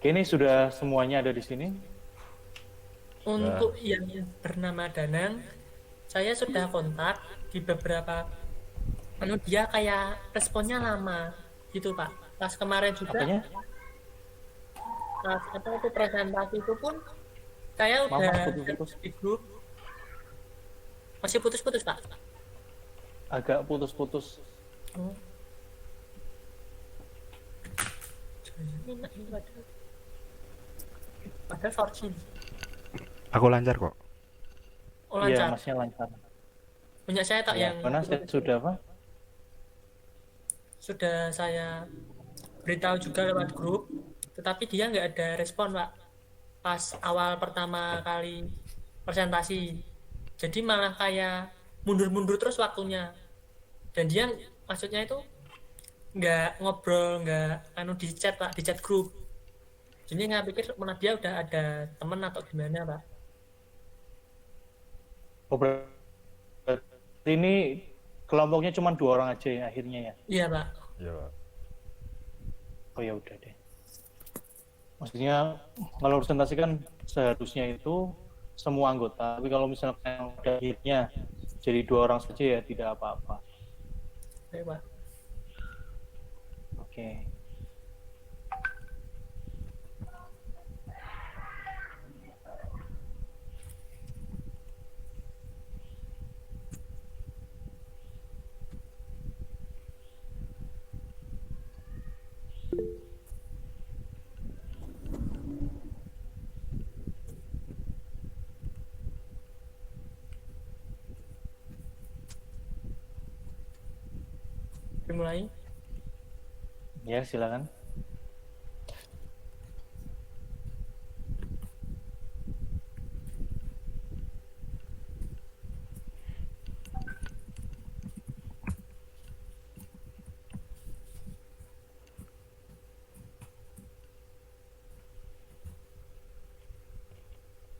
Ini sudah semuanya ada di sini. Untuk yang bernama Danang, saya sudah kontak di beberapa, dia kayak responnya lama gitu Pak. Pas kemarin juga, Apanya? pas apa itu presentasi itu pun saya Maaf udah mas, chat putus-putus. di grup, masih putus-putus Pak. Agak putus-putus. Oh, ini padahal 4G. Aku lancar kok. Oh Iya, lancar. masnya lancar. Punya saya tak Iya, yang mana saya putus-putus. sudah apa? Sudah saya beritahu juga lewat grup, tetapi dia nggak ada respon Pak. Pas awal pertama kali presentasi, jadi malah kayak mundur-mundur terus waktunya, dan dia maksudnya itu nggak ngobrol, nggak anu di chat Pak, di chat grup. Jadi nggak pikir mana dia udah ada temen atau gimana Pak. Oh, berarti ini kelompoknya cuma 2 orang aja ya akhirnya ya. Iya Pak. Iya, Pak. Oh ya udah deh. Maksudnya kalau presentasi kan seharusnya itu semua anggota. Tapi kalau misalnya akhirnya jadi 2 orang saja ya tidak apa-apa. Oke Pak. Oke. Dimulai. Ya silakan.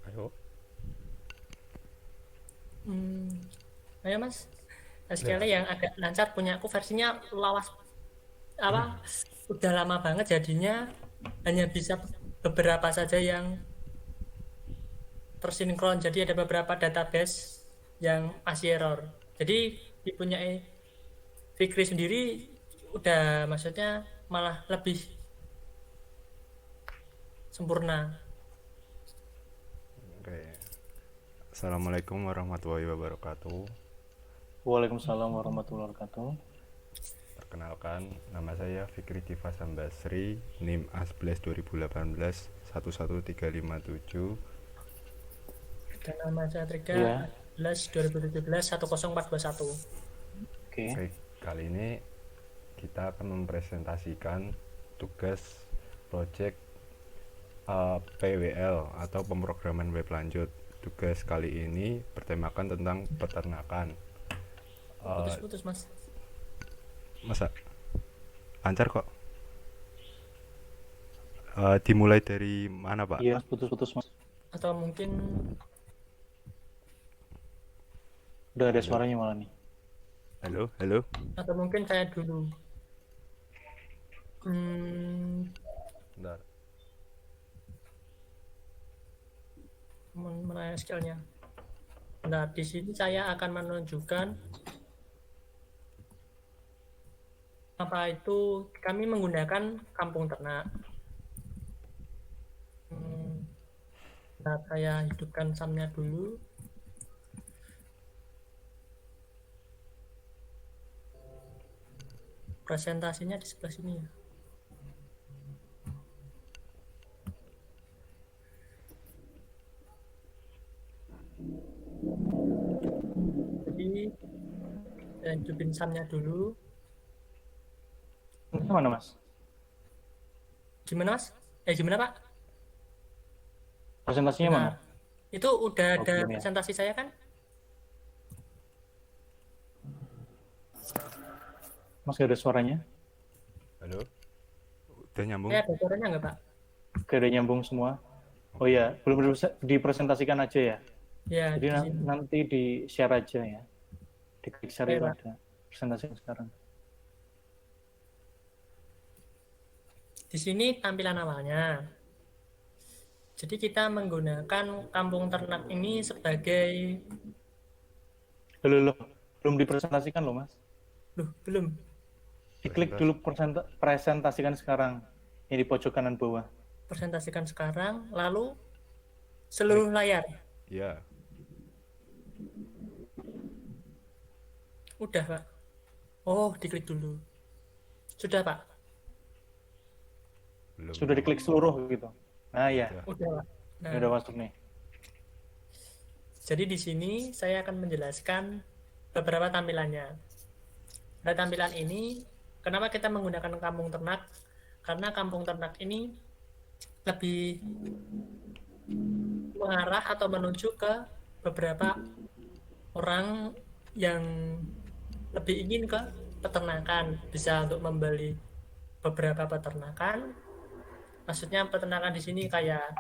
Ayo. Hmm, ayo Mas. Ya. SQL yang agak lancar punya aku versinya lawas apa udah lama banget, jadinya hanya bisa beberapa saja yang tersinkron, jadi ada beberapa database yang masih error. Jadi dipunyai Fikri sendiri udah maksudnya malah lebih sempurna. Oke. Assalamualaikum warahmatullahi wabarakatuh. Waalaikumsalam warahmatullahi wabarakatuh. Perkenalkan, nama saya Fikri Diva Sambasri, NIM A11 2018 11357. Dan nama saya Trika Iya. 11 2017 10421. Oke. Oke, kali ini kita akan mempresentasikan tugas project PWL atau pemrograman web lanjut. Tugas kali ini bertemakan tentang peternakan. Putus-putus Mas. Masa lancar kok. Dimulai dari mana, Pak? Iya, putus-putus mas. Atau mungkin Udah ada Halo. suaranya malah nih. Halo. saya dulu. Bentar. Mana skillnya? Nah, di sini saya akan menunjukkan apa itu kami menggunakan kampung ternak. Nah, saya hidupkan SAM-nya dulu. Presentasinya di sebelah sini ya. Jadi saya hidupin SAM-nya dulu. Ini mana mas? Gimana Mas? Gimana Pak? Presentasinya mana? Benar. Itu udah Oh, ada belum ya. presentasi saya kan? Mas gak ada suaranya? Halo. Udah nyambung? Ada suaranya nggak Pak? Gak ada nyambung semua. Oh ya, belum dipresentasikan aja ya. Ya, Jadi di sini. nanti di share aja ya. Di klik share Oke, itu Pak. ada presentasi sekarang. Di sini tampilan awalnya. Jadi kita menggunakan kampung ternak ini sebagai Loh, belum dipresentasikan loh Mas. loh, belum Diklik dulu presentasikan sekarang. Ini di pojok kanan bawah. presentasikan sekarang, lalu seluruh layar. Ya, Udah, Pak. Oh, diklik dulu. Sudah, Pak. belum. Sudah diklik seluruh gitu. Nah ya, Udah. Udah, Pak. Nah, ini udah masuk nih. jadi di sini saya akan menjelaskan beberapa tampilannya. Pada tampilan ini, kenapa kita menggunakan kampung ternak? Karena kampung ternak ini lebih mengarah atau menuju ke beberapa orang yang lebih ingin ke peternakan, bisa untuk membeli beberapa peternakan. Maksudnya peternakan di sini kayak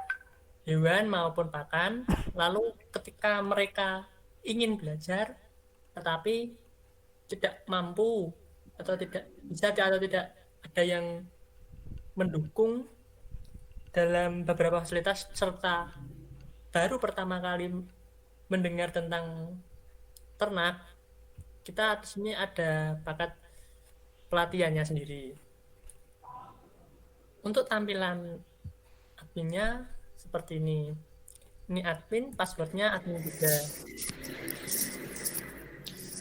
hewan maupun pakan. Lalu ketika mereka ingin belajar tetapi tidak mampu atau tidak bisa atau tidak ada yang mendukung dalam beberapa fasilitas, serta baru pertama kali mendengar tentang ternak, kita di sini ada paket pelatihannya sendiri. Untuk tampilan adminnya seperti ini. Ini admin, passwordnya admin juga.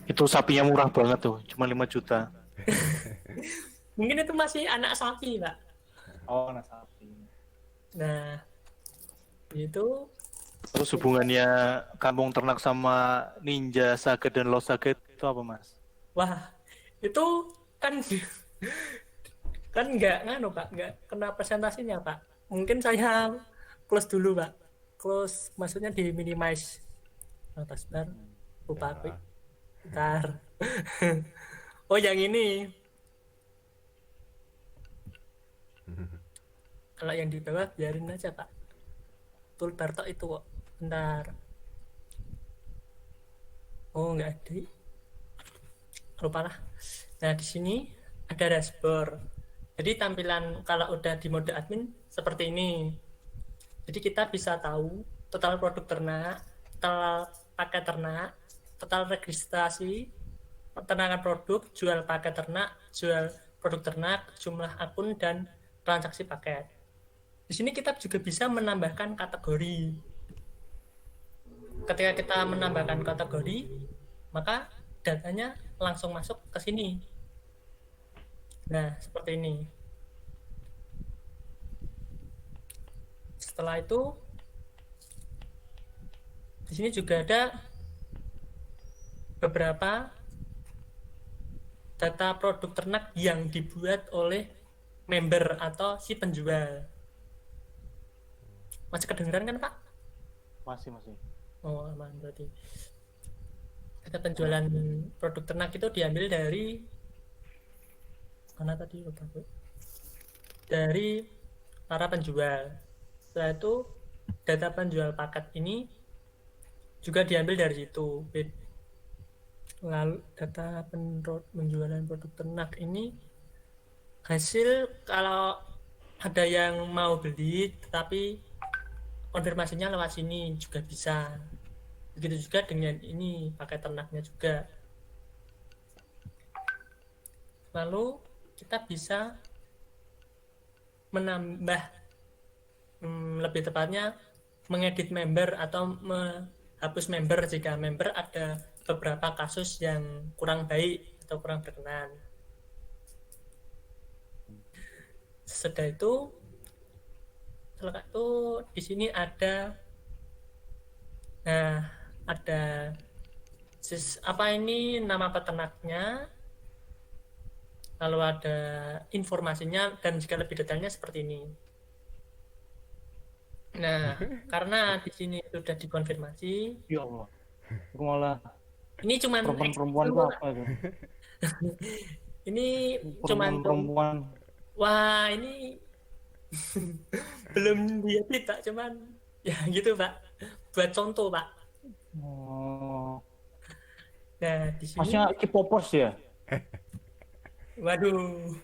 Itu sapinya murah banget tuh, cuma 5 juta. Mungkin itu masih anak sapi, Pak. Oh, anak sapi. Nah, itu Terus hubungannya kampung ternak sama Ninja Saga dan Lost Saga itu apa Mas? wah, itu kan kan nggak nganu, Pak, nggak kena presentasinya, Pak. Mungkin saya close dulu, Pak. Close maksudnya di minimize. Atas bar, lupa aku. Ya. Bentar. Oh, yang ini. Kalau yang di bawah biarin aja, Pak. Toolbar tok itu kok. Bentar. Oh, nggak ada. Lupa lah. Nah, di sini ada dashboard. Jadi tampilan kalau udah di mode admin seperti ini. Jadi kita bisa tahu total produk ternak, total paket ternak, total registrasi, peternakan produk, jual paket ternak, jual produk ternak, jumlah akun, dan transaksi paket. Di sini kita juga bisa menambahkan kategori. Ketika kita menambahkan kategori, maka datanya langsung masuk ke sini. Nah, seperti ini. Setelah itu, di sini juga ada beberapa data produk ternak yang dibuat oleh member atau si penjual. Masih kedengeran kan, Pak? Masih. Oh, aman berarti. Data penjualan produk ternak itu diambil dari mana tadi, lupa gue. Dari para penjual. Setelah itu data penjual paket ini juga diambil dari situ. Lalu data penjualan produk ternak ini hasil kalau ada yang mau beli tetapi konfirmasinya lewat sini juga bisa. Begitu juga dengan ini pakai ternaknya juga. Lalu kita bisa menambah, lebih tepatnya mengedit member atau menghapus member jika member ada beberapa kasus yang kurang baik atau kurang berkenan. Setelah itu di sini ada, nah ada apa ini nama peternaknya, lalu ada informasinya dan juga lebih detailnya seperti ini. Nah, karena di sini sudah dikonfirmasi, Ya Allah. Aku malah ini cuman perempuan itu apa itu? ini cuman Perempuan. wah, ini belum diedit, Pak, cuman ya gitu, Pak, buat contoh, Pak. Oh. Nah, di sini Masnya K-popers ya? waduh,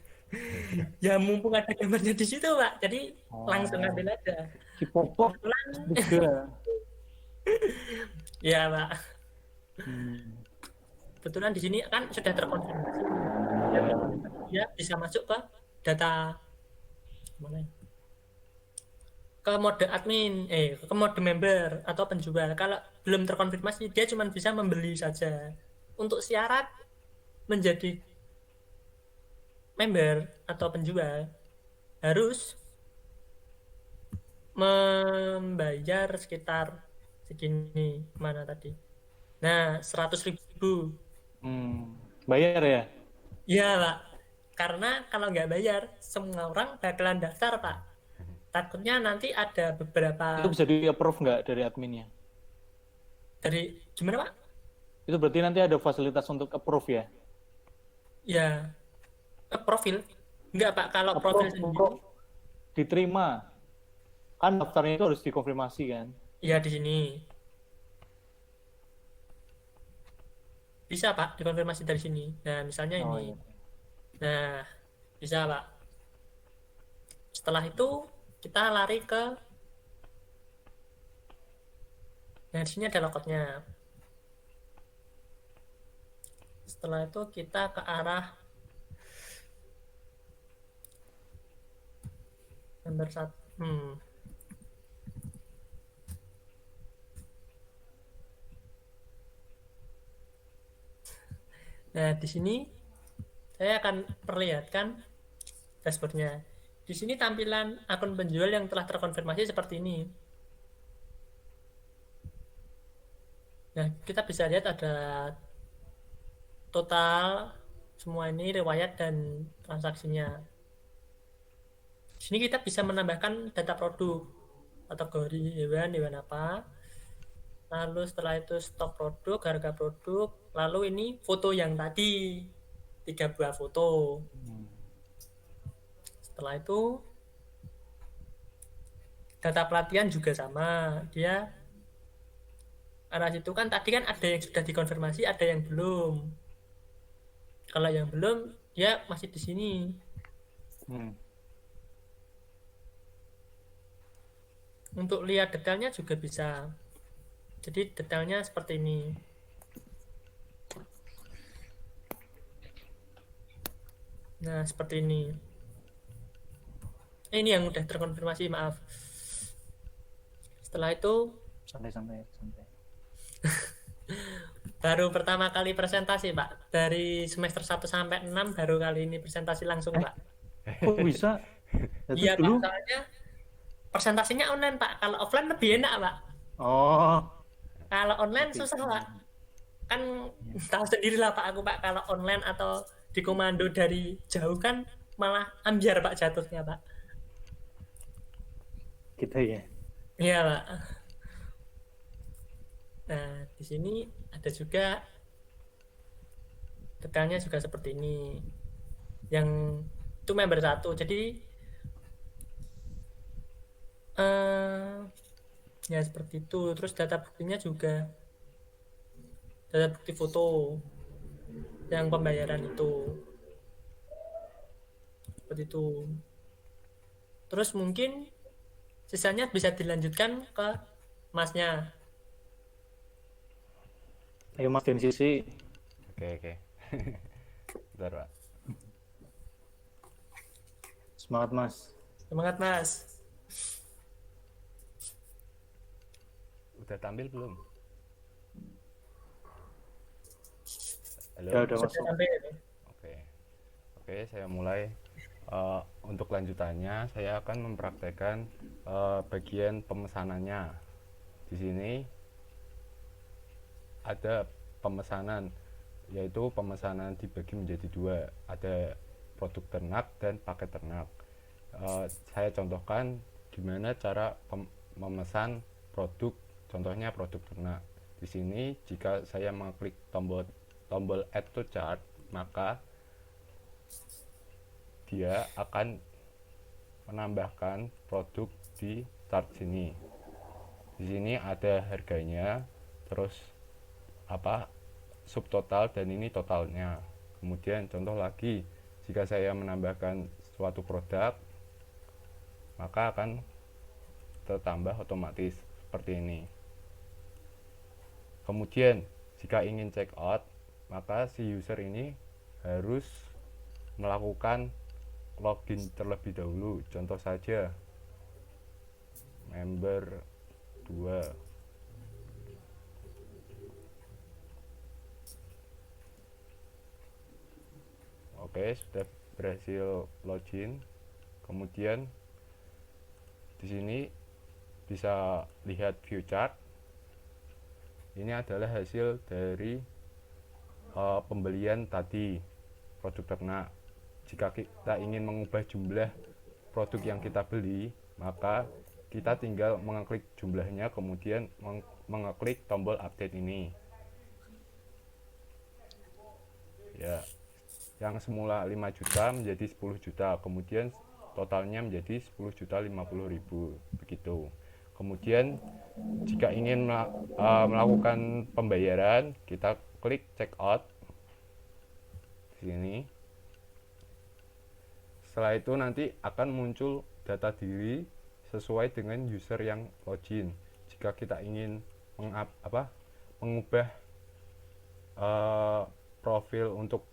Ya mumpung ada gambarnya di situ Pak, jadi langsung Oh, ambil aja. K-pop Kebetulan juga. ya Pak, Hmm. kebetulan di sini kan sudah terkonfirmasi nih. Ya, dia bisa masuk ke data mana ya? Ke mode admin, ke mode member atau penjual. Kalau belum terkonfirmasi, dia cuma bisa membeli saja. Untuk syarat menjadi member atau penjual harus membayar sekitar segini mana tadi. Nah, 100.000. Hmm. Bayar ya? Iya, Pak. Karena kalau nggak bayar, semua orang bakalan daftar, Pak. Takutnya nanti ada beberapa Itu bisa di-approve nggak dari adminnya? dari gimana, Pak? Itu berarti nanti ada fasilitas untuk approve ya? Ya, profil. Enggak, Pak. Kalau profil Approve sendiri, untuk diterima. Kan daftarnya itu harus dikonfirmasi kan? ya di sini bisa, Pak, dikonfirmasi dari sini. Nah, misalnya Oh ini. iya. Nah, bisa, Pak. Setelah itu kita lari ke, nah di sini ada lokotnya. Setelah itu kita ke arah nomor satu. Nah, di sini saya akan perlihatkan dashboardnya. Di sini tampilan akun penjual yang telah terkonfirmasi seperti ini. Nah, kita bisa lihat ada total semua ini riwayat dan transaksinya. Di sini kita bisa menambahkan data produk, kategori hewan, hewan apa. Lalu setelah itu stok produk, harga produk. Lalu ini foto yang tadi, 3 buah foto. Hmm. Setelah itu data pelatihan juga sama. Dia arah situ kan tadi kan ada yang sudah dikonfirmasi, ada yang belum. Kalau yang belum, dia masih di sini. Hmm. Untuk lihat detailnya juga bisa. Jadi detailnya seperti ini. Nah, seperti ini. Ini yang udah terkonfirmasi, maaf. Setelah itu Santai-santai, santai. baru pertama kali presentasi, Pak. Dari semester 1 sampai 6 baru kali ini presentasi langsung, Eh, Pak. kok bisa? Ya, Iya, terus Pak. dulu? Soalnya presentasinya online, Pak. Kalau offline lebih enak, Pak. Oh, Kalau online seperti susah, itu. Pak. Kan Ya, tahu sendiri lah, Pak, aku, Pak. Kalau online atau di komando dari jauh kan malah ambiar, Pak, jatuhnya, Pak. gitu ya. Iya, Pak. Nah, di sini ada juga detailnya juga seperti ini. Yang itu member satu. Jadi eh ya seperti itu. Terus data buktinya juga data bukti foto yang pembayaran itu seperti itu. Terus mungkin sisanya bisa dilanjutkan ke masnya. Ayo Mas Sisi, Oke, oke. Bentar, Pak. semangat Mas. Semangat, Mas. Udah tampil belum? Halo? Ya udah Sudah masuk. sampai. Oke. Oke, saya mulai. Untuk lanjutannya, saya akan mempraktekkan bagian pemesanannya. Di sini ada pemesanan, yaitu pemesanan dibagi menjadi dua. Ada produk ternak dan paket ternak. Saya contohkan gimana cara memesan produk, contohnya produk ternak. Di sini jika saya mengklik tombol add to chart, maka dia akan menambahkan produk di chart sini. Di sini ada harganya, terus subtotal, dan ini totalnya. Kemudian contoh lagi, jika saya menambahkan suatu produk, maka akan tertambah otomatis seperti ini. Kemudian jika ingin check out, maka si user ini harus melakukan login terlebih dahulu. Contoh saja member 2. Oke, sudah berhasil login. Kemudian di sini bisa lihat view chart. Ini adalah hasil dari pembelian tadi produk ternak. Jika kita ingin mengubah jumlah produk yang kita beli, maka kita tinggal mengeklik jumlahnya, kemudian mengeklik tombol update ini. Ya, yang semula 5 juta menjadi 10 juta, kemudian totalnya menjadi 10.050.000 begitu. Kemudian jika ingin melakukan pembayaran, kita klik check out di sini. Setelah itu nanti akan muncul data diri sesuai dengan user yang login. Jika kita ingin mengubah profil untuk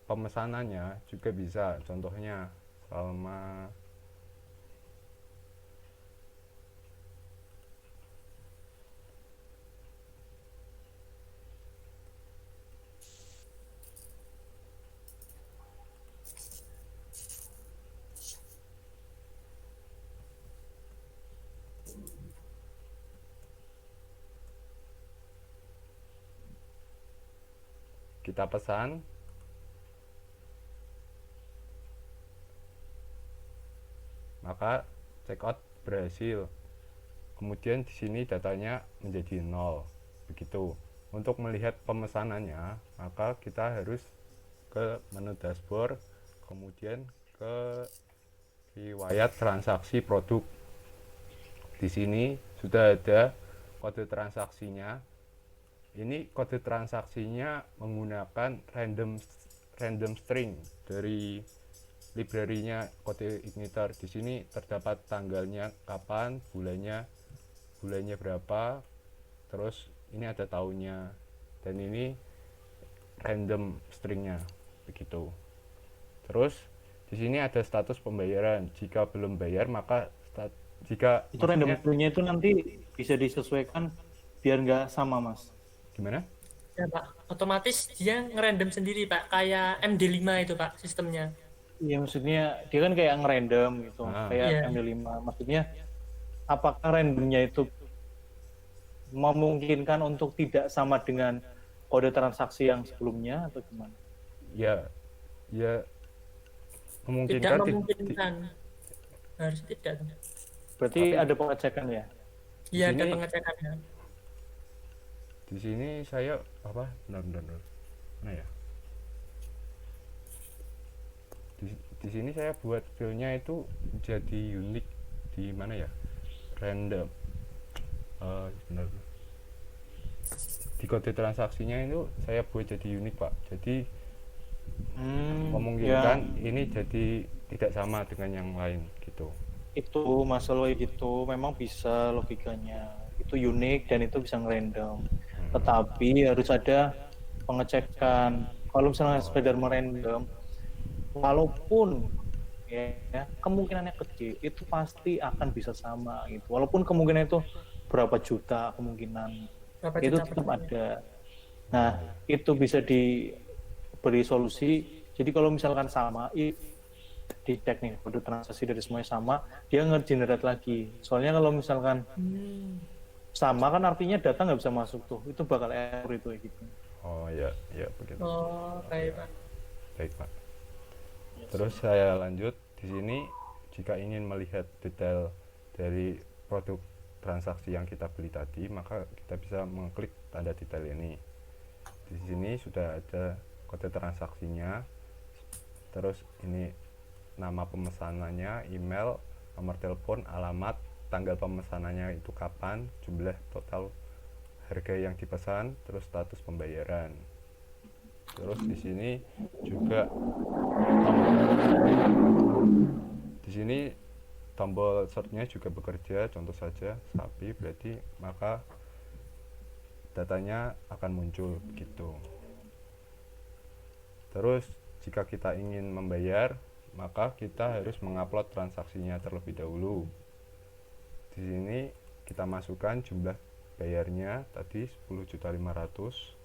pemesanannya juga bisa. Contohnya Salma kita pesan, maka checkout berhasil. Kemudian di sini datanya menjadi 0 begitu. Untuk melihat pemesanannya, maka kita harus ke menu dashboard, kemudian ke riwayat transaksi produk. Di sini sudah ada kode transaksinya. Ini kode transaksinya menggunakan random string dari library-nya kode igniter. Di sini terdapat tanggalnya kapan, bulannya berapa, terus ini ada tahunnya, dan ini random stringnya begitu. Terus di sini ada status pembayaran. Jika belum bayar, maka jika Itu random string-nya itu nanti bisa disesuaikan biar nggak sama, Mas. gimana? Ya Pak, otomatis dia ngerandom sendiri Pak, kayak MD5 itu Pak sistemnya. Iya, maksudnya dia kan kayak ngerandom gitu, kayak Iya. MD5. Maksudnya apakah randomnya itu memungkinkan untuk tidak sama dengan kode transaksi yang sebelumnya atau gimana? Ya Tidak memungkinkan. memungkinkan. Harus tidak. Berarti ada pengecekan ya? Iya, ada sini- pengecekannya. Di sini saya benar mana ya, di sini saya buat filenya itu jadi unik. Di mana ya, random, benar, di kode transaksinya itu saya buat jadi unik Pak. Jadi memungkinkan ini jadi tidak sama dengan yang lain gitu. Itu masalah gitu, memang bisa logikanya. Itu unik dan itu bisa ngerandom. Tetapi harus ada pengecekan. Kalau misalnya sekedar merandom, walaupun ya kemungkinannya kecil, itu pasti akan bisa sama gitu. Walaupun kemungkinan itu berapa juta kemungkinan, Berapa itu juta tetap per- ada. Nah, itu bisa diberi solusi. Jadi kalau misalkan sama, dicek nih kode transaksi dari semuanya sama, dia nge-generate lagi. Soalnya kalau misalkan sama kan artinya data nggak bisa masuk tuh, itu bakal error itu ya gitu. Oh ya begitu. Oh, baik Pak. Baik Pak. Terus saya lanjut di sini. Jika ingin melihat detail dari produk transaksi yang kita beli tadi, maka kita bisa mengklik tanda detail ini. Di sini sudah ada kode transaksinya. Terus ini nama pemesanannya, email, nomor telepon, alamat, tanggal pemesanannya itu kapan, jumlah total harga yang dipesan, terus status pembayaran. Terus di sini juga di sini tombol search-nya juga bekerja, contoh saja sapi, berarti maka datanya akan muncul gitu. Terus jika kita ingin membayar, maka kita harus mengupload transaksinya terlebih dahulu. Di sini kita masukkan jumlah bayarnya tadi 10.500.000.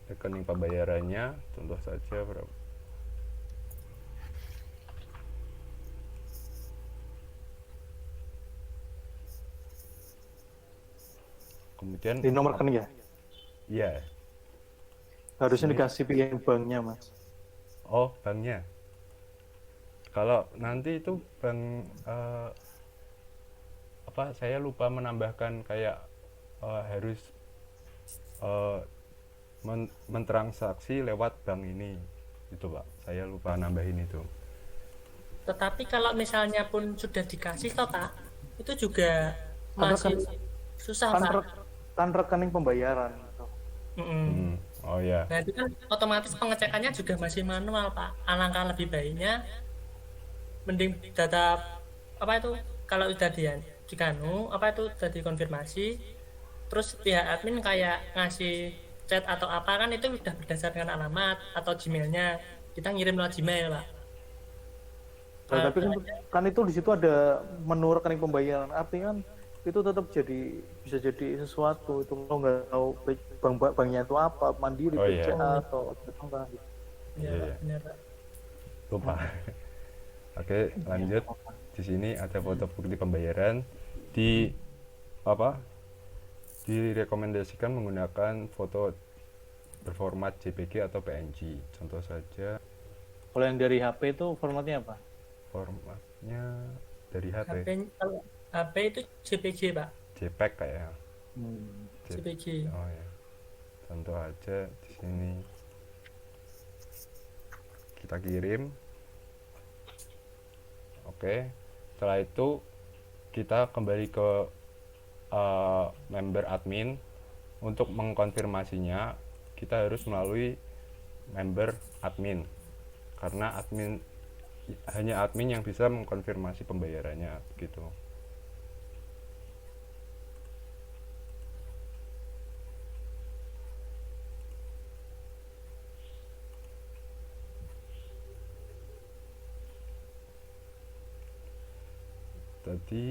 Rekening pembayarannya contoh saja berapa. Kemudian Di nomor rekening ya? ya, Harusnya Sini. dikasih pilihan banknya, Mas. oh banknya. Kalau nanti itu bank apa saya lupa menambahkan kayak harus eh, mentransaksi lewat bank ini itu Pak, saya lupa nambahin itu. Tetapi kalau misalnya pun sudah dikasih toh Pak, itu juga Kan masih rekening, susah kan, Pak. kan rekening pembayaran gitu. Mm-mm. Oh ya, Nah itu kan otomatis pengecekannya juga masih manual Pak. Alangkah lebih baiknya mending data apa itu kalau udah dikanu apa itu udah dikonfirmasi, terus pihak admin kayak ngasih chat atau apa kan itu udah berdasarkan alamat atau Gmailnya, kita ngirim lewat Gmail Pak. Nah, Kalau tapi kan itu di situ ada menu rekening pembayaran. Artinya kan itu tetap bisa jadi sesuatu. Itu lo nggak tahu banknya itu apa, Mandiri, oh ya, BCA atau apa gitu. ya iya Pak, ya, benar Pak. lupa. Oke, lanjut. Di sini ada foto bukti pembayaran di apa? Direkomendasikan menggunakan foto berformat JPG atau PNG. Contoh saja Kalau yang dari HP itu formatnya apa? formatnya dari HP, HP kalau HP itu JPG Pak, JPEG kayak. JPG. Oh ya. Contoh aja di sini kita kirim. Oke. Setelah itu kita kembali ke member admin. Untuk mengkonfirmasinya kita harus melalui member admin, karena hanya admin yang bisa mengkonfirmasi pembayarannya gitu. Tadi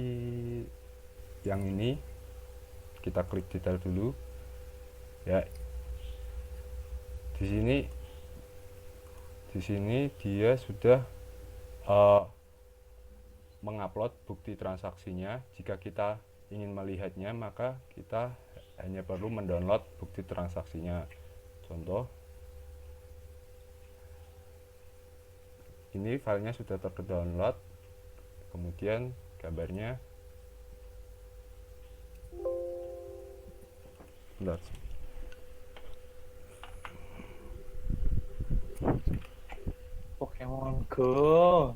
yang ini kita klik detail dulu ya. Di sini dia sudah mengupload bukti transaksinya. Jika kita ingin melihatnya, maka kita hanya perlu mendownload bukti transaksinya. Contoh, ini filenya sudah terdownload, kemudian gambarnya bentar. Pokemon Go.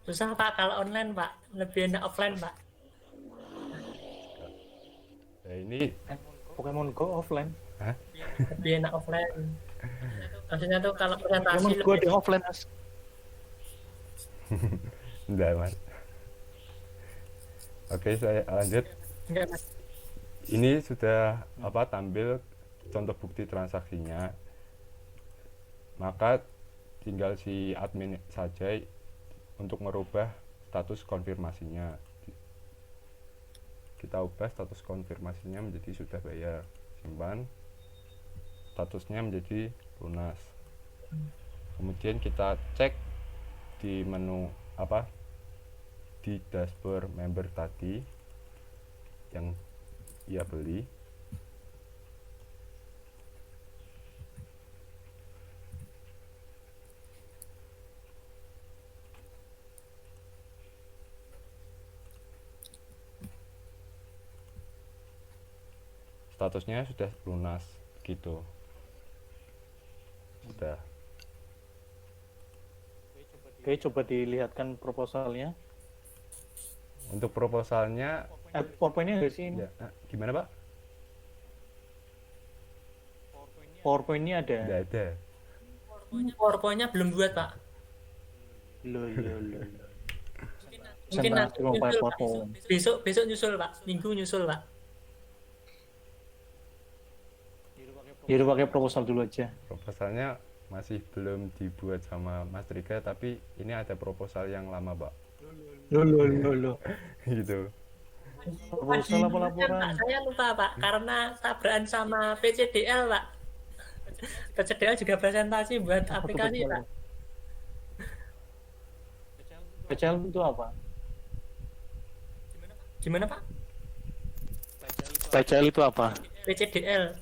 Susah Pak kalau online Pak, lebih enak offline Pak. Ya, ini Pokemon Go offline. hah? Lebih enak offline. Maksudnya tuh kalau presentasi Pokemon Go lebih ada yang offline, Mas. Enggak, Mas. Oke, saya lanjut. enggak Mas. Ini sudah tampil contoh bukti transaksinya. Maka tinggal si admin saja untuk merubah status konfirmasinya. Kita ubah status konfirmasinya menjadi sudah bayar, simpan. Statusnya menjadi lunas. Kemudian kita cek di menu di dashboard member tadi yang ia beli. Statusnya sudah lunas gitu. Sudah. Coba Oke, coba dilihatkan proposalnya. Untuk proposalnya PowerPoint-nya nggak sih ini? ya, gimana Pak? PowerPoint-nya ada. Nggak ada. PowerPoint-nya belum buat, Pak. Loh. Mungkin nanti Presentasi mau pakai nyusul, Pak. PowerPoint. Besok nyusul, Pak. Minggu nyusul, Pak. Ya udah pakai proposal dulu aja. Proposalnya masih belum dibuat sama Mas Rika, tapi ini ada proposal yang lama Pak. Loh. Gitu. Proposal apa Pak, laporan? saya lupa, Pak. Karena tabrakan sama PCDL, Pak. PCDL juga presentasi buat Apa tuh aplikasi, Pak. PCL itu apa? Gimana, Pak? PCL itu apa? PCDL,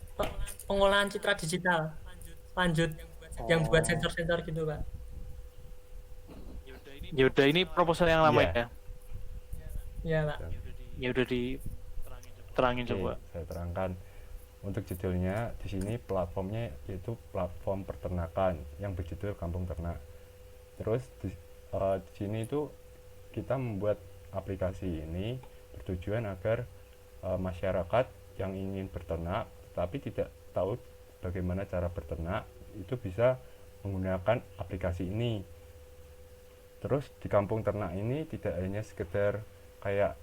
pengolahan citra digital. Lanjut, yang buat Oh. sensor-sensor gitu, Pak. Ya udah, ini proposal yang lama Iya. ya. Iya, Pak. Ya udah diterangin Oke, coba. saya terangkan. Untuk judulnya di sini platformnya yaitu platform peternakan yang berjudul Kampung Ternak. Terus di sini itu kita membuat aplikasi ini bertujuan agar masyarakat yang ingin berternak tapi tidak tahu bagaimana cara berternak itu bisa menggunakan aplikasi ini. Terus di kampung ternak ini tidak hanya sekedar kayak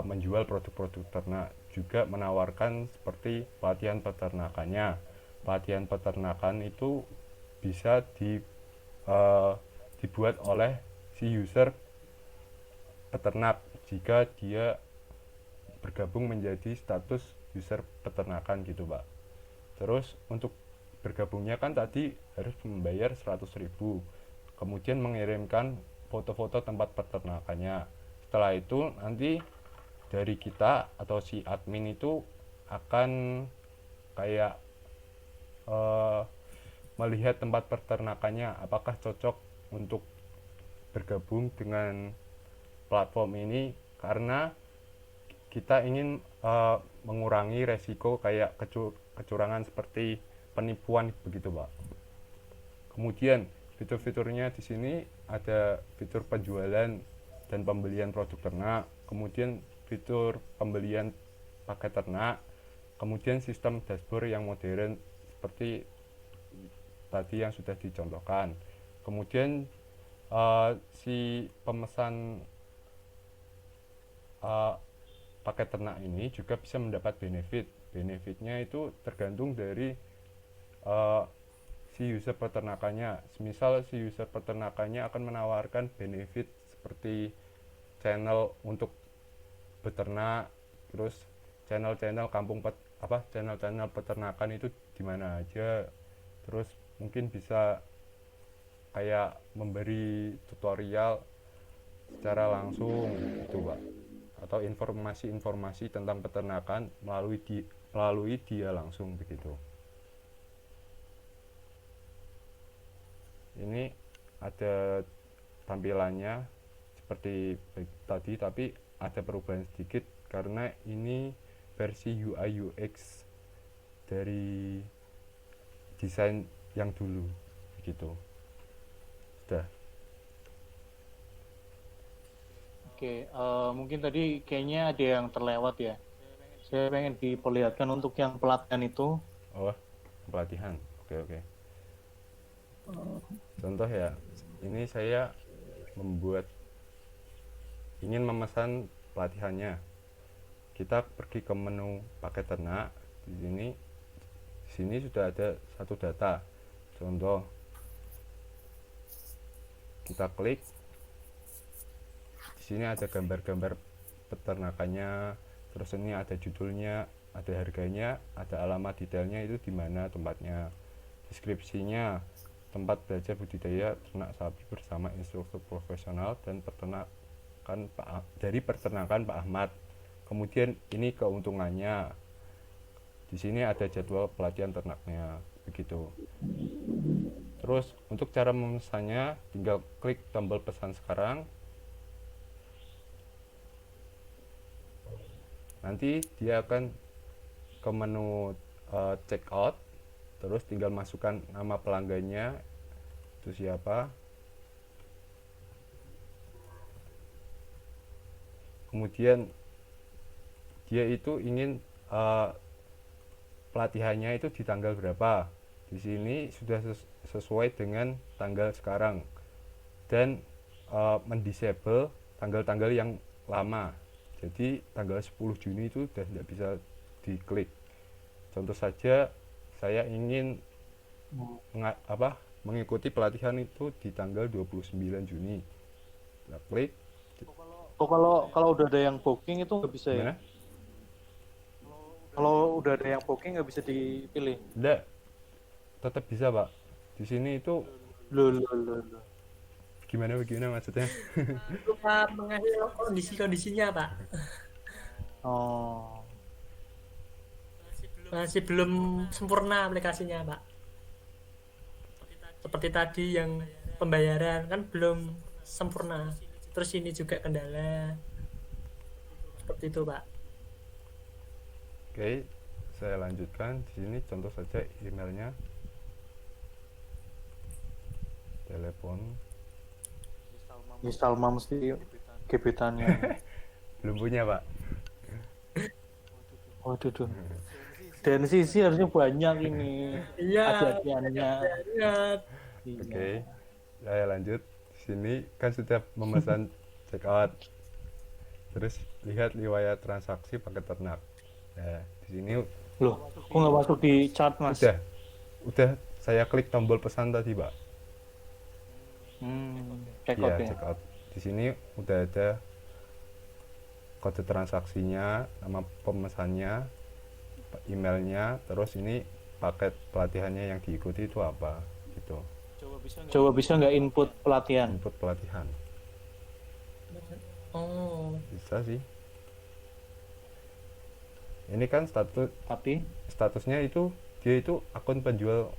menjual produk-produk ternak, juga menawarkan seperti pelatihan peternakannya. Pelatihan peternakan itu bisa dibuat oleh si user peternak jika dia bergabung menjadi status user peternakan gitu Pak. Terus untuk bergabungnya kan tadi harus membayar 100.000, kemudian mengirimkan foto-foto tempat peternakannya. Setelah itu nanti dari kita atau si admin itu akan kayak melihat tempat peternakannya apakah cocok untuk bergabung dengan platform ini, karena kita ingin mengurangi resiko kayak kecurangan seperti penipuan begitu Pak. Kemudian fitur-fiturnya di sini ada fitur penjualan dan pembelian produk ternak, kemudian fitur pembelian paket ternak, kemudian sistem dashboard yang modern seperti tadi yang sudah dicontohkan. Kemudian si pemesan paket ternak ini juga bisa mendapat benefitnya itu tergantung dari si user peternakannya. Misal si user peternakannya akan menawarkan benefit seperti channel untuk beternak, terus channel-channel channel-channel peternakan itu di mana aja, terus mungkin bisa kayak memberi tutorial secara langsung gitu Pak, atau informasi-informasi tentang peternakan melalui dia langsung begitu. Ini ada tampilannya seperti tadi, tapi ada perubahan sedikit karena ini versi UI UX dari desain yang dulu begitu. Sudah. Oke, mungkin tadi kayaknya ada yang terlewat ya. Saya pengen diperlihatkan untuk yang pelatihan itu. Oh, pelatihan. Oke. Contoh ya, ini saya ingin memesan pelatihannya. Kita pergi ke menu paket ternak. Di sini sudah ada satu data. Contoh, kita klik. Di sini ada gambar-gambar peternakannya. Terus ini ada judulnya, ada harganya, ada alamat detailnya itu di mana tempatnya. Deskripsinya, tempat belajar budidaya ternak sapi bersama instruktur profesional dan peternakan Pak Ahmad. Kemudian ini keuntungannya. Di sini ada jadwal pelatihan ternaknya, begitu. Terus untuk cara memesannya, tinggal klik tombol pesan sekarang. Nanti dia akan ke menu checkout, terus tinggal masukkan nama pelanggannya itu siapa, kemudian dia itu ingin pelatihannya itu di tanggal berapa. Di sini sudah sesuai dengan tanggal sekarang dan mendisable tanggal-tanggal yang lama. Jadi tanggal 10 Juni itu sudah tidak bisa diklik. Contoh saja saya ingin mengikuti pelatihan itu di tanggal 29 Juni. Kita klik. Oh, kalau udah ada yang booking itu nggak bisa ya? Gimana? Kalau udah ada yang booking nggak bisa dipilih. Tidak, tetap bisa Pak. Di sini itu Loh. gimana maksudnya? Lupa mengasih kondisi-kondisinya, Pak. Oh, Masih belum sempurna aplikasinya, Pak. Seperti tadi yang pembayaran kan belum sempurna. Terus ini juga kendala. Seperti itu, Pak. Oke, saya lanjutkan. Di sini contoh saja emailnya, telepon. Miss Salma mesti gebetannya. Belum punya Pak. Waduh, tuh. Dan sisi harusnya banyak ini. Iya. Hadiah-hadiahnya. Lihat. Iya. Oke, saya lanjut. Di sini kan sudah memesan check out. Terus lihat riwayat transaksi paket ternak. Nah, di sini Loh, kok nggak masuk di chart, Mas? udah saya klik tombol pesan tadi, Pak. Check Iya, out ya. check out. Di sini udah ada kode transaksinya, nama pemesannya, emailnya, terus ini paket pelatihannya yang diikuti itu apa gitu. Coba bisa nggak input pelatihan? Input pelatihan. Oh, Bisa sih. Ini kan Tapi statusnya itu dia itu akun penjual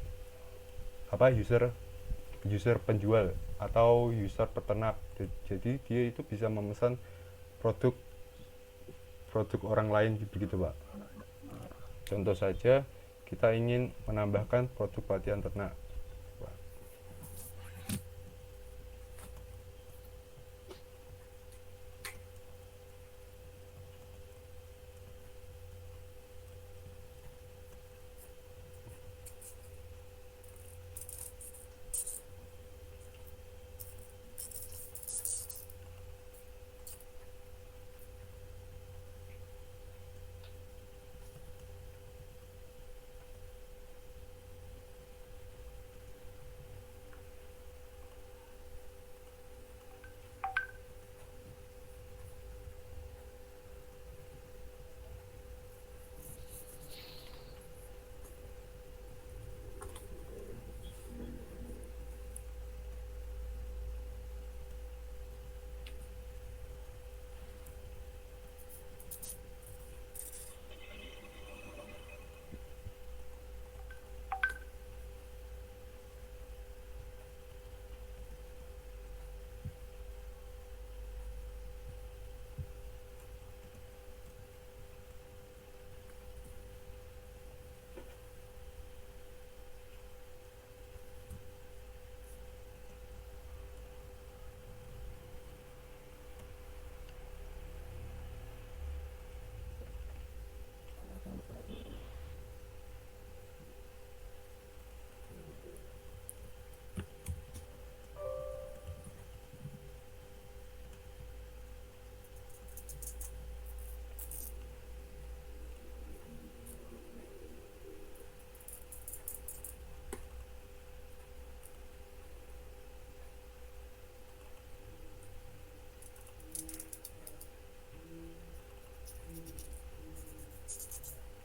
user penjual atau user peternak. Jadi dia itu bisa memesan produk orang lain begitu, Pak. Contoh saja kita ingin menambahkan produk pelatihan ternak.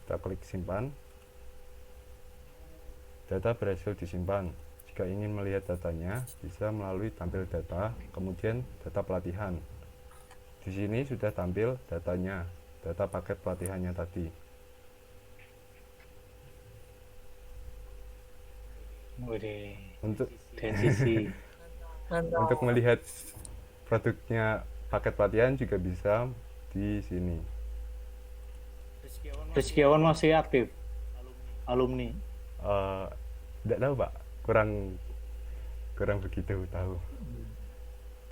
Kita klik simpan. Data berhasil disimpan. Jika ingin melihat datanya, bisa melalui tampil data, kemudian data pelatihan. Di sini sudah tampil datanya, data paket pelatihannya tadi. Untuk sisi mantap. untuk melihat produknya paket pelatihan juga bisa di sini. Rizkiawan masih aktif, alumni. Tidak tahu Pak, kurang begitu tahu.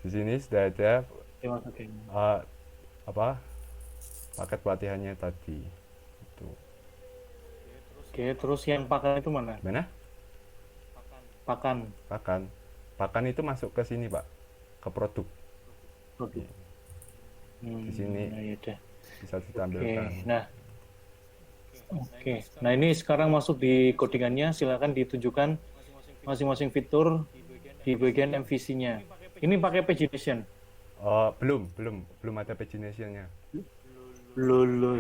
Di sini sudah ada apa paket pelatihannya tadi itu. Oke, terus yang pakan itu mana? Mana? Pakan. Pakan itu masuk ke sini Pak, ke produk. Produk. Di sini Nah, ya udah. bisa Oke, ditampilkan. nah ini sekarang masuk di codingannya, silakan ditunjukkan masing-masing fitur di bagian MVC-nya. Ini pakai pagination. Oh, belum ada pagination-nya. Loh,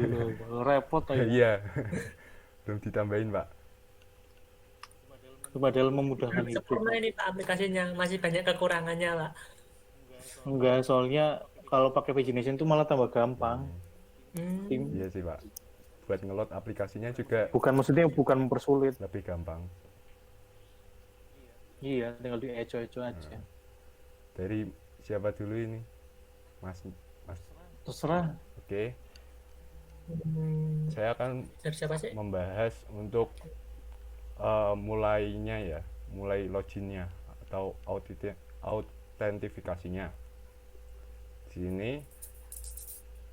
repot aja. Iya. Belum ditambahin Pak. Padahal memudahkan hidup. Sempurna ini Pak aplikasinya, masih banyak kekurangannya Pak. Enggak, soalnya kalau pakai pagination itu malah tambah gampang. Iya sih Pak, buat ngelot aplikasinya juga Maksudnya bukan mempersulit. lebih gampang. Iya, tinggal di eco-eco aja. Dari siapa dulu ini? Mas. Terserah. Oke. Saya akan Dari siapa sih? membahas untuk mulai loginnya atau autentifikasinya. Di sini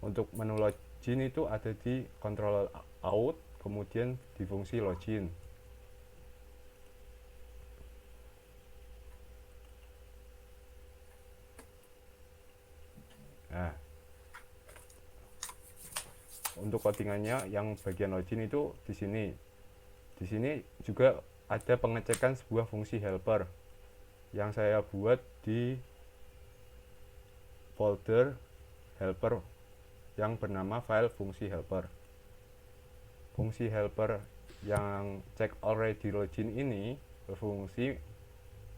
untuk menu login itu ada di controller out, kemudian di fungsi login. Nah, untuk codingannya yang bagian login itu di sini. Di sini juga ada pengecekan sebuah fungsi helper yang saya buat di folder helper yang bernama file fungsi helper. Fungsi helper yang check already login ini berfungsi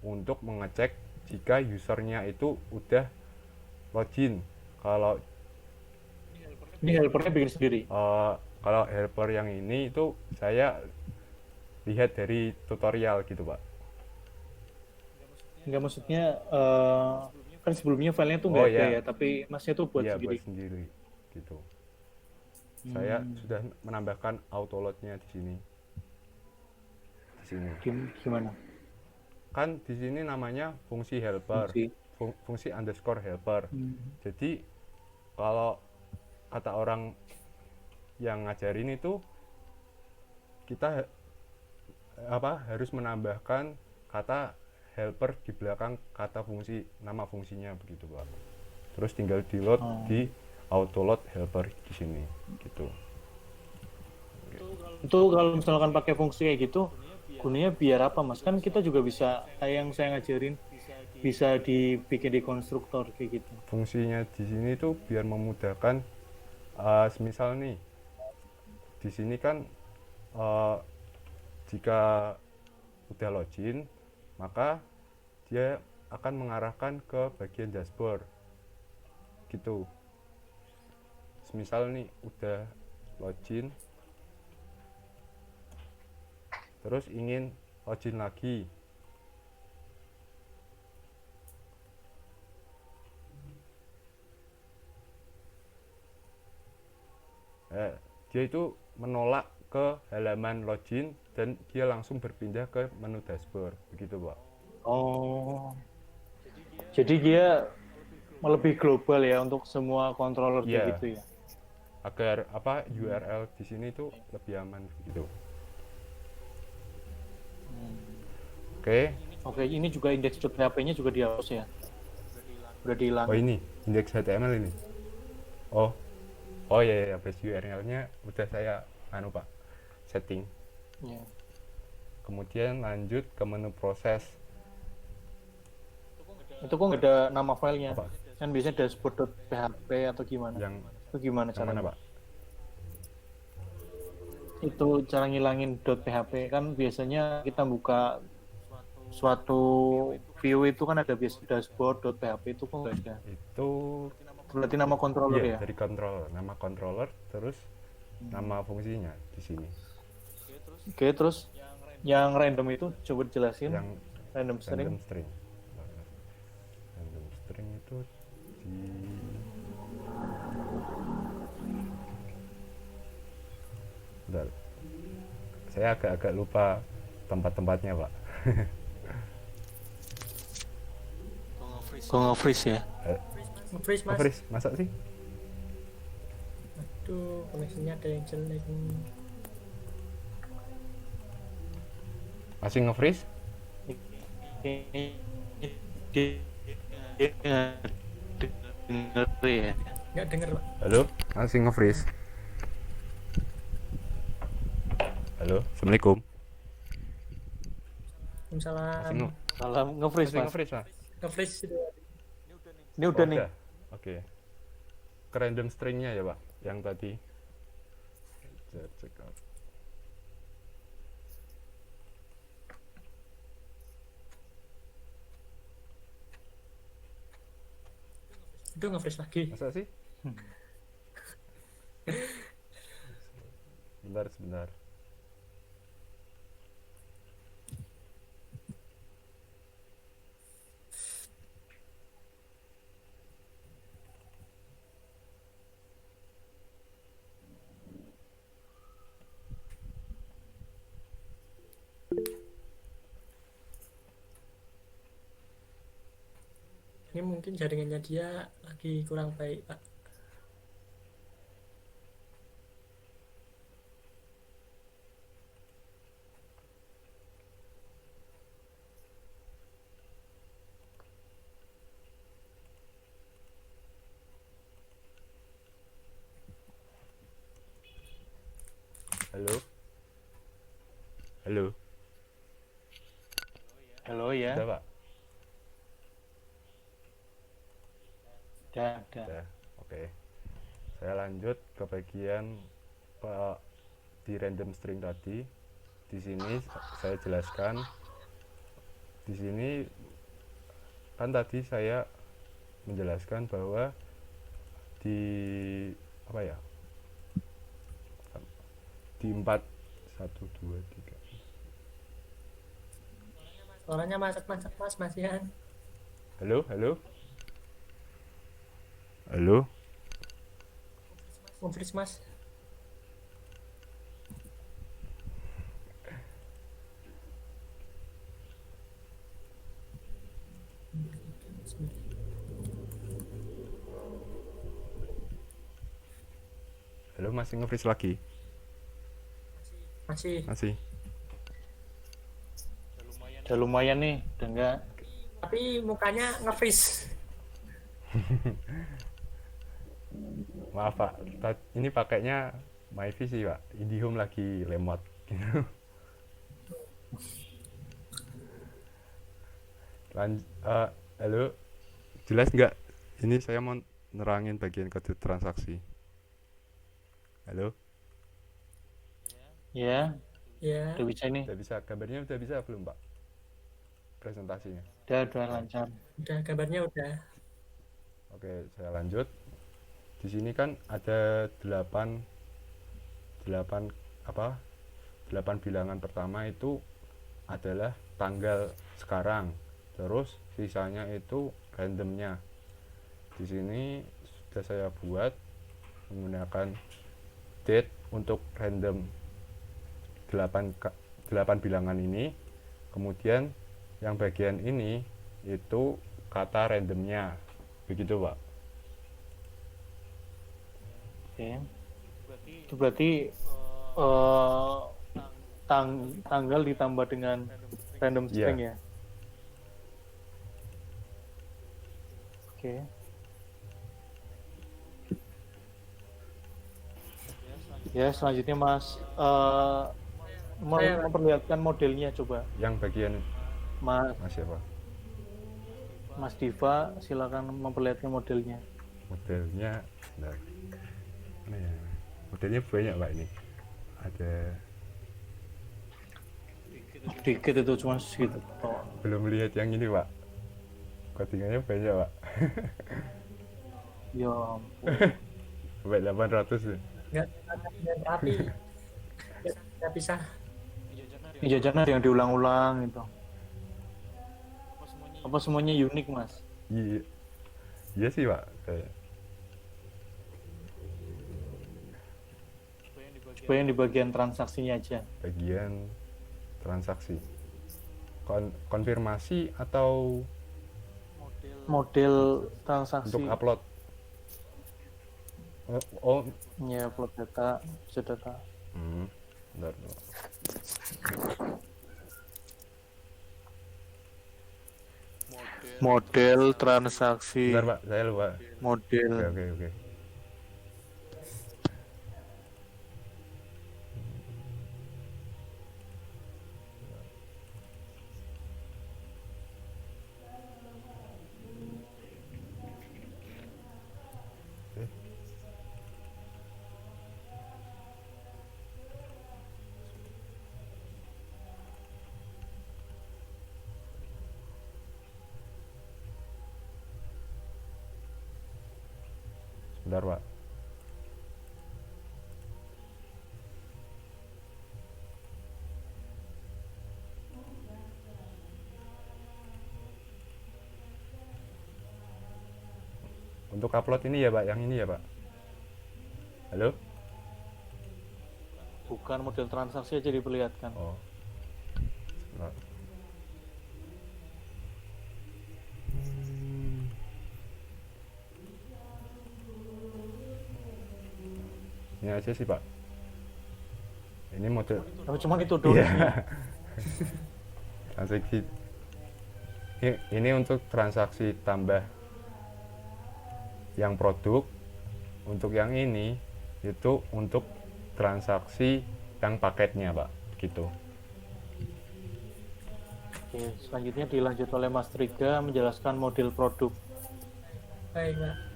untuk mengecek jika usernya itu udah login. Kalau Ini helpernya bikin sendiri. kalau helper yang ini itu saya lihat dari tutorial gitu Pak. Enggak, maksudnya kan sebelumnya filenya tuh nggak ada ya, tapi masnya tuh buat Iya, sendiri. buat sendiri gitu. Saya sudah menambahkan autoload-nya di sini. Gimana? Kan di sini namanya fungsi helper. Fungsi underscore helper. Jadi kalau kata orang yang ngajarin itu kita harus menambahkan kata helper di belakang kata fungsi, nama fungsinya begitu Pak. Terus tinggal di load di autoload helper di sini gitu. Itu kalau misalkan pakai fungsi kayak gitu, gunanya biar apa Mas? Kan kita juga bisa, kayak yang saya ngajarin, bisa dibikin di konstruktor kayak gitu. Fungsinya di sini tuh biar memudahkan, semisal nih di sini kan jika udah login maka dia akan mengarahkan ke bagian dashboard gitu. Semisal nih udah login terus ingin login lagi, dia itu menolak ke halaman login dan dia langsung berpindah ke menu dashboard begitu Pak. Oh, jadi dia lebih global ya untuk semua controller kayak gitu ya. Agar URL di sini tuh lebih aman begitu. Oke, ini juga index.php-nya juga dihapus ya? Udah dihilang. Oh ini index HTML ini. Oh ya, base URL-nya udah saya Pak setting. Yeah. Kemudian lanjut ke menu proses. Itu kok nggak ada nama filenya? Apa? Kan biasanya dashboard.php atau gimana? Itu gimana caranya? Mana Pak? Itu cara ngilangin .php kan biasanya kita buka suatu view itu kan ada biasa dashboard.php, itu kok nggak ada? Itu berarti nama controller ya? Dari controller, nama controller terus nama fungsinya di sini. Oke, terus yang random itu coba dijelasin. Yang random string. Random string itu di Bentar. Saya agak-agak lupa tempat-tempatnya Pak. Kok nge-freeze ya? Freeze Mas. Freeze, masa sih? Tuh, koneksinya ada yang jelek. Masih nge-freeze? Dia denger ya. Nggak denger, Pak. Halo? Masih nge-freeze? Halo? Assalamualaikum. Masih Waalaikumsalam. Salam nge-freeze masih mas. nge-freeze, Mas? Nge-freeze itu. Ini udah Oh, nih. Oke. Ke random stringnya ya, Pak? Yang tadi. Check out. Itu nge-freeze lagi. Masa sih? Sebentar. Ini mungkin jaringannya dia lagi kurang baik, Pak. Halo? Halo? Halo ya. Udah, Pak? Udah. Udah. Oke. Saya lanjut ke bagian di random string tadi. Di sini saya jelaskan. Di sini kan tadi saya menjelaskan bahwa di apa ya? Di 4 1 2 3. Suaranya macet-macet, Mas Yan. Halo? Halo? Nge-freeze, Mas. Halo, masih nge-freeze lagi? Masih. Udah lumayan nih. Udah enggak. Tapi mukanya nge-freeze. Maaf, Pak. Ini pakainya MyVi sih, Pak. IndiHome lagi lemot gitu. Halo, jelas nggak? Ini saya mau nerangin bagian kode transaksi. Halo, Ya. Ya. Udah bisa ini. udah bisa? Gambarnya udah bisa belum, Pak? Presentasinya. Udah lancar. Udah, gambarnya udah. Oke, saya lanjut. Di sini kan ada 8 bilangan pertama itu adalah tanggal sekarang. Terus sisanya itu randomnya. Di sini sudah saya buat menggunakan date untuk random 8 bilangan ini. Kemudian yang bagian ini itu kata randomnya. Begitu, Pak. Oke. Itu berarti tanggal ditambah dengan random string ya. Oke. Ya, selanjutnya Mas memperlihatkan modelnya coba. Yang bagian Mas siapa? Mas Diva, silakan memperlihatkan modelnya. Modelnya, bentar. Mana ya? Modelnya banyak, Pak, ini. Ada Dikit itu cuma segitu. Oh. belum lihat yang ini, Pak. Codingannya banyak, Pak. Ya ampun. Sampai 800 ya. Nggak rapi. Nggak bisa. Ini jajanan ada yang diulang-ulang gitu. Apa semuanya unik, Mas? Iya sih, Pak. Coba yang di bagian transaksinya aja. Bagian transaksi. Konfirmasi atau Model transaksi. untuk upload? Oh, Ya, upload data, bisa data. bentar. Model transaksi, Bentar, Pak, saya lupa. model. Oke. Bentar, Pak. Untuk upload ini ya, Pak, yang ini ya, Pak. Halo? Bukan model transaksi aja diperlihatkan. Oh. Bentar. Ini aja sih, Pak. Ini model Tapi cuma itu doang. Iya. Transaksi. Ini untuk transaksi tambah yang produk. Untuk yang ini itu untuk transaksi yang paketnya, Pak. Gitu. Oke, selanjutnya dilanjut oleh Mas Triga menjelaskan model produk. Baik, Pak.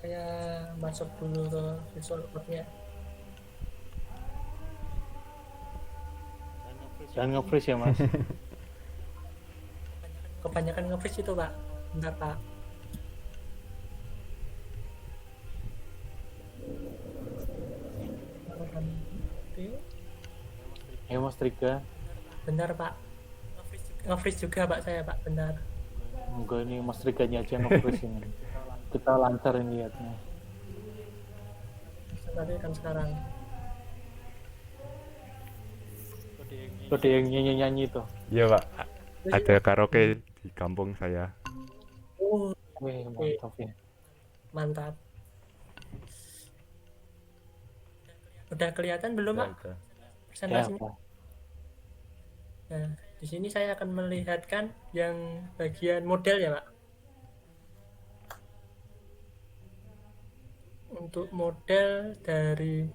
Saya masuk dulu ke visual code-nya. Jangan nge-freeze ya, Mas. Kebanyakan nge-freeze itu, Pak. Bentar, Pak. Ayo Mas Triga. Bentar, Pak. Nge-freeze juga, Pak, saya, Pak. Bentar. Enggak, ini Mas Triganya aja nge-freeze ini. Kita lancar ini lihatnya. Tapi kan sekarang. Ada yang nyanyi-nyanyi itu. Iya, Pak. Ada karaoke di kampung saya. Oh, Wih, mantap ya. mantap. Udah kelihatan belum, Pak? Ada. Ya, Presentasinya. apa? Nah, di sini saya akan melihatkan yang bagian model ya, Pak. Untuk model dari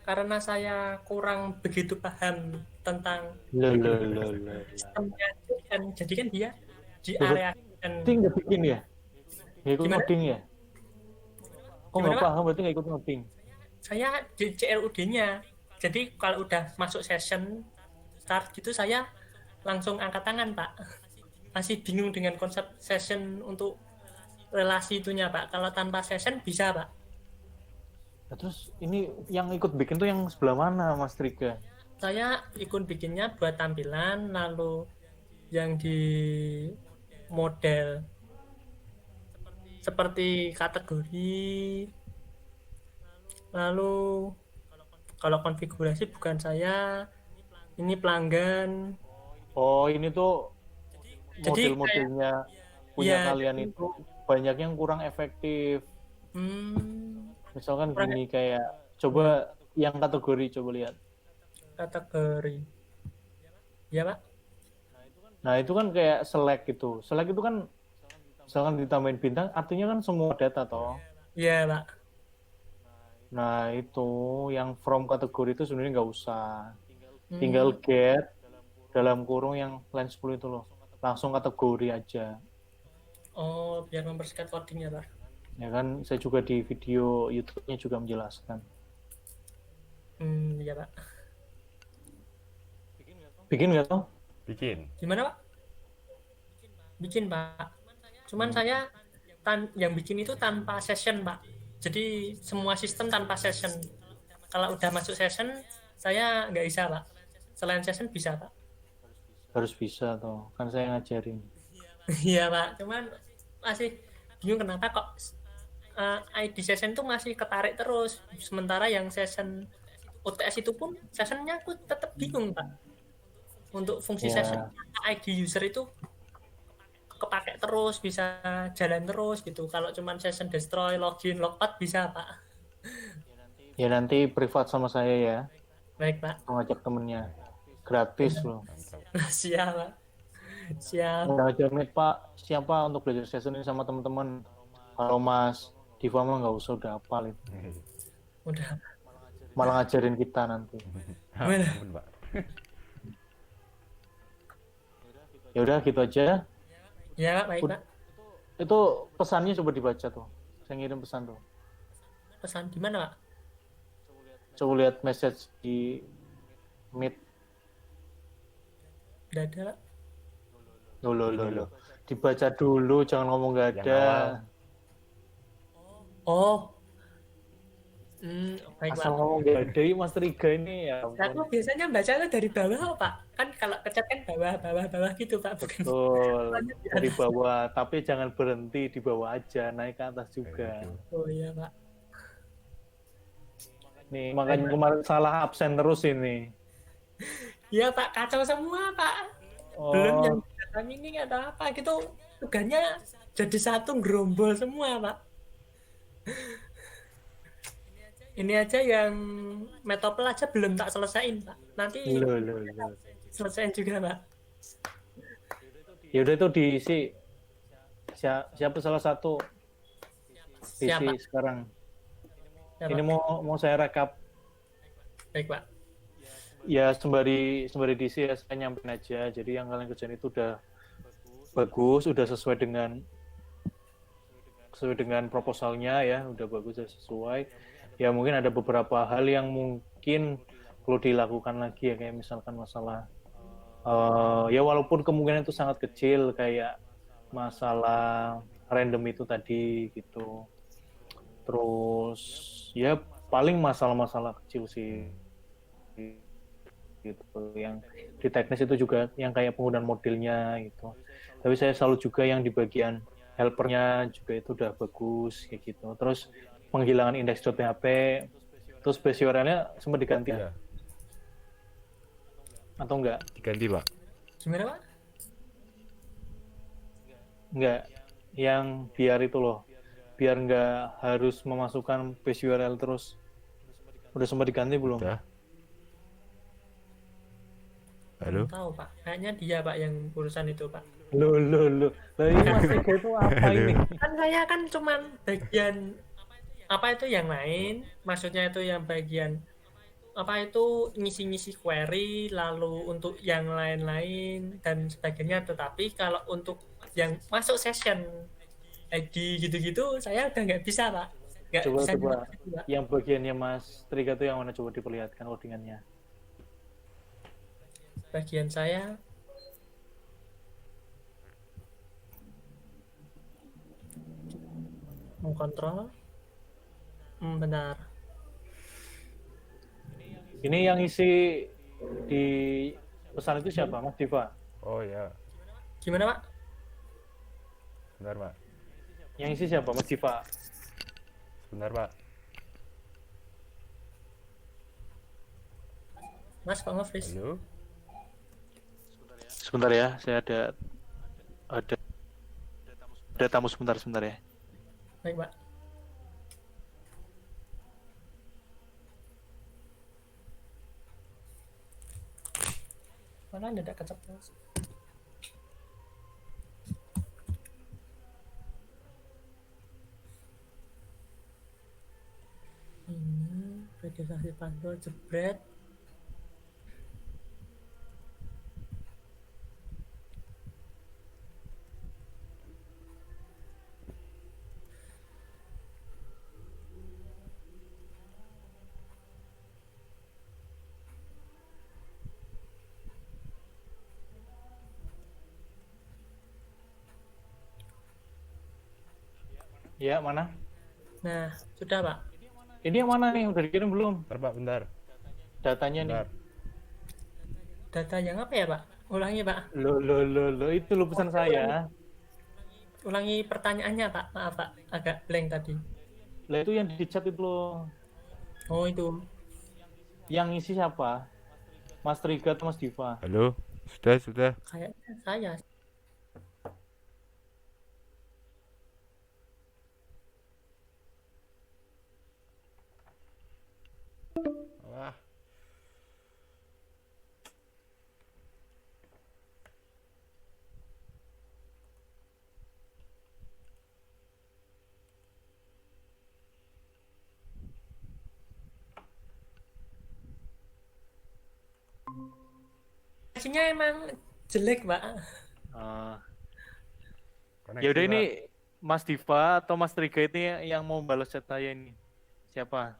karena saya kurang begitu paham tentang Loh. sistemnya, jadi kan dia di Loh, area dan berarti nggak bikin ya? Nggak ikut Gimana? ngoding ya? Oh, Gimana, nggak Pak? paham, berarti nggak ikut ngoding. Saya di CLUD-nya. Jadi kalau udah masuk session start gitu saya langsung angkat tangan, Pak. Masih bingung dengan konsep session untuk relasi itunya, Pak. Kalau tanpa session bisa, Pak. Nah, terus ini yang ikut bikin tuh yang sebelah mana, Mas Triga? Saya ikut bikinnya buat tampilan, lalu yang di model seperti kategori, lalu kalau konfigurasi bukan saya, ini pelanggan. Oh, ini tuh Jadi model-modelnya punya ya, kalian itu banyak yang kurang efektif. Misalkan kurang gini, kayak coba yang kategori, coba lihat. kategori. Ya, Pak. Nah, itu kan kayak select gitu. Select itu kan misalkan ditambahin bintang, artinya kan semua data toh. Ya, Pak. Nah, itu yang from kategori itu sebenarnya nggak usah. Tinggal get dalam kurung yang line 10 itu loh. Langsung kategori aja. Oh, biar mempersingkat codingnya, Pak. Ya kan, saya juga di video YouTube-nya juga menjelaskan. Ya, Pak. Bikin nggak toh? Bikin. Gimana, Pak? Bikin, Pak. Cuman saya yang bikin itu tanpa session, Pak. Jadi semua sistem tanpa session. Kalau udah masuk session, saya nggak bisa, Pak. Selain session bisa, Pak. Harus bisa toh, kan saya ngajarin. Iya, Pak. Cuman masih bingung kenapa kok ID session tuh masih ketarik terus. Sementara yang session UTS itu pun sessionnya aku tetap bingung, Pak. Untuk fungsi Ya. session ID user itu kepake terus, bisa jalan terus gitu. Kalau cuman session destroy, login, logout bisa Pak. Ya nanti privat sama saya ya, Baik Pak. ngajak temennya. Gratis loh. Mantap. Siap Pak. Siap. Udah jamin Pak, siapa untuk belajar session ini sama teman-teman. Kalau Mas Diva mah nggak usah, udah hafal itu. Udah. Malah ngajarin kita nanti. Ampun, Pak. Ya Ya udah gitu aja. Pak, baik Pak. Itu pesannya coba dibaca tuh. Saya ngirim pesan tuh. Pesan gimana Pak? Coba lihat message di Meet. Udah ada Pak. Loh. Dibaca dulu, jangan ngomong nggak Yang ada. awal. Oh. Baik Asal Pak. ngomong nggak ada, Mas Riga ini ya Aku ampun. biasanya bacanya dari bawah Pak. Kan kalau ke chat kan bawah gitu Pak. Bukan. Betul, Banyak di dari atas. bawah. Tapi jangan berhenti di bawah aja, naik ke atas Kayak juga. gitu. Oh iya Pak. Nih, makanya kemarin salah absen terus ini. Iya Pak, kacau semua Pak. Belum yang Oh, data mining atau apa gitu. Tugasnya jadi satu gerombol semua Pak. Ini aja yang metopel aja belum tak selesaiin Pak. Nanti loh. selesaiin juga Pak. Ya udah itu diisi. Siapa salah satu diisi Siapa? sekarang. Siapa? Ini mau saya rekap. Baik Pak. Ya sembari diisi ya, saya nyampein aja. Jadi yang kalian kerjain itu udah bagus, udah sesuai dengan proposalnya ya, udah bagus, udah sesuai. Ya mungkin ada beberapa hal yang mungkin perlu dilakukan lagi ya, kayak misalkan masalah ya walaupun kemungkinan itu sangat kecil, kayak masalah random itu tadi gitu. Terus ya paling masalah-masalah kecil sih gitu, yang di teknis itu juga yang kayak penggunaan modelnya gitu. Tapi saya selalu juga yang di bagian helpernya juga itu udah bagus kayak gitu. Terus penghilangan index.php, terus base URL-nya sempat diganti Iya, atau enggak? diganti, Pak. Gimana Pak? Enggak, yang biar itu loh, biar enggak harus memasukkan base URL terus. Udah sempat diganti belum? Udah. Halo? Belum tahu Pak. Kayaknya dia Pak yang urusan itu Pak. Loh. Lah ini Mas Riga itu apa ini? Kan saya kan cuman bagian apa itu yang lain, maksudnya itu yang bagian apa itu ngisi-ngisi query, lalu untuk yang lain-lain dan sebagainya. Tetapi kalau untuk yang masuk session ID gitu-gitu saya udah nggak bisa Pak. Nggak bisa Coba gitu, Pak. yang bagiannya Mas Riga itu yang mana, coba diperlihatkan codingannya. Bagian saya mengkontrol. Benar. Ini yang isi di pesan itu siapa? Mas Diva. Oh ya, Gimana Pak? sebentar, Pak. Yang isi siapa? Mas Diva. Sebentar, Pak. Mas kok nge-freeze? Halo? Sebentar ya, saya ada tamu sebentar ya. Baik Pak. Mana ada keceplosan? Ini registrasi password jebret. Ya, mana? Nah, sudah Pak. Ini yang mana nih? Udah dikirim belum? Bentar, Pak, bentar. Datanya nih. Bentar. Data yang apa ya Pak? Ulangi Pak. Loh, itu lo pesan saya. Ulangi pertanyaannya Pak. Maaf Pak, agak blank tadi. Lah itu yang di chat itu loh. Oh itu. Yang isi siapa? Mas Riga atau Mas Diva? Halo? Sudah. Kayaknya saya. koneksinya emang jelek pak. Ah, Koneksi, ya udah ini Pak. Mas Diva atau Mas Triga ini yang mau balas chat saya ini. Siapa?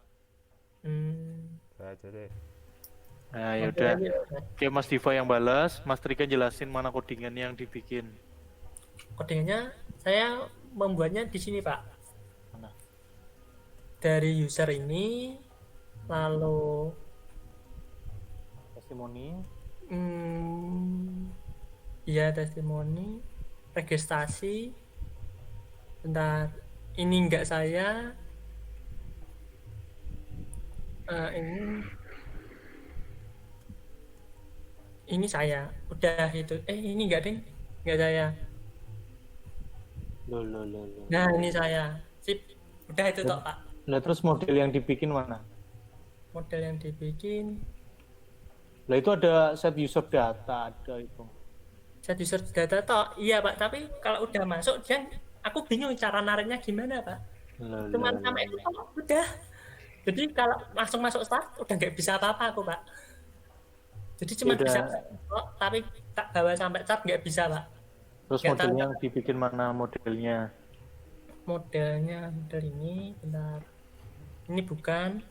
Saya aja deh. Nah, ya Oke, udah. ayo. Oke, Mas Diva yang balas, Mas Triga jelasin mana codingan yang dibikin. Kodenya saya membuatnya di sini pak, Mana? dari user ini, lalu Testimoni. ya testimoni, registrasi, bentar, ini enggak saya, ini saya, udah itu, ini enggak ding, enggak saya, Loh. nah ini saya, sip, udah itu toh pak, Nah, terus model yang dibikin mana? model yang dibikin, Lah itu ada set user data, ada itu. set user data toh, iya pak, tapi kalau udah masuk dia, aku bingung cara nariknya gimana pak, cuman sampai itu toh, udah, jadi kalau langsung masuk start udah nggak bisa apa-apa aku pak, jadi cuma Ya udah. bisa oh, tapi tak bawa sampai cat nggak bisa pak. Terus Nggak tahu modelnya yang dibikin mana modelnya? modelnya, model ini bentar, ini bukan,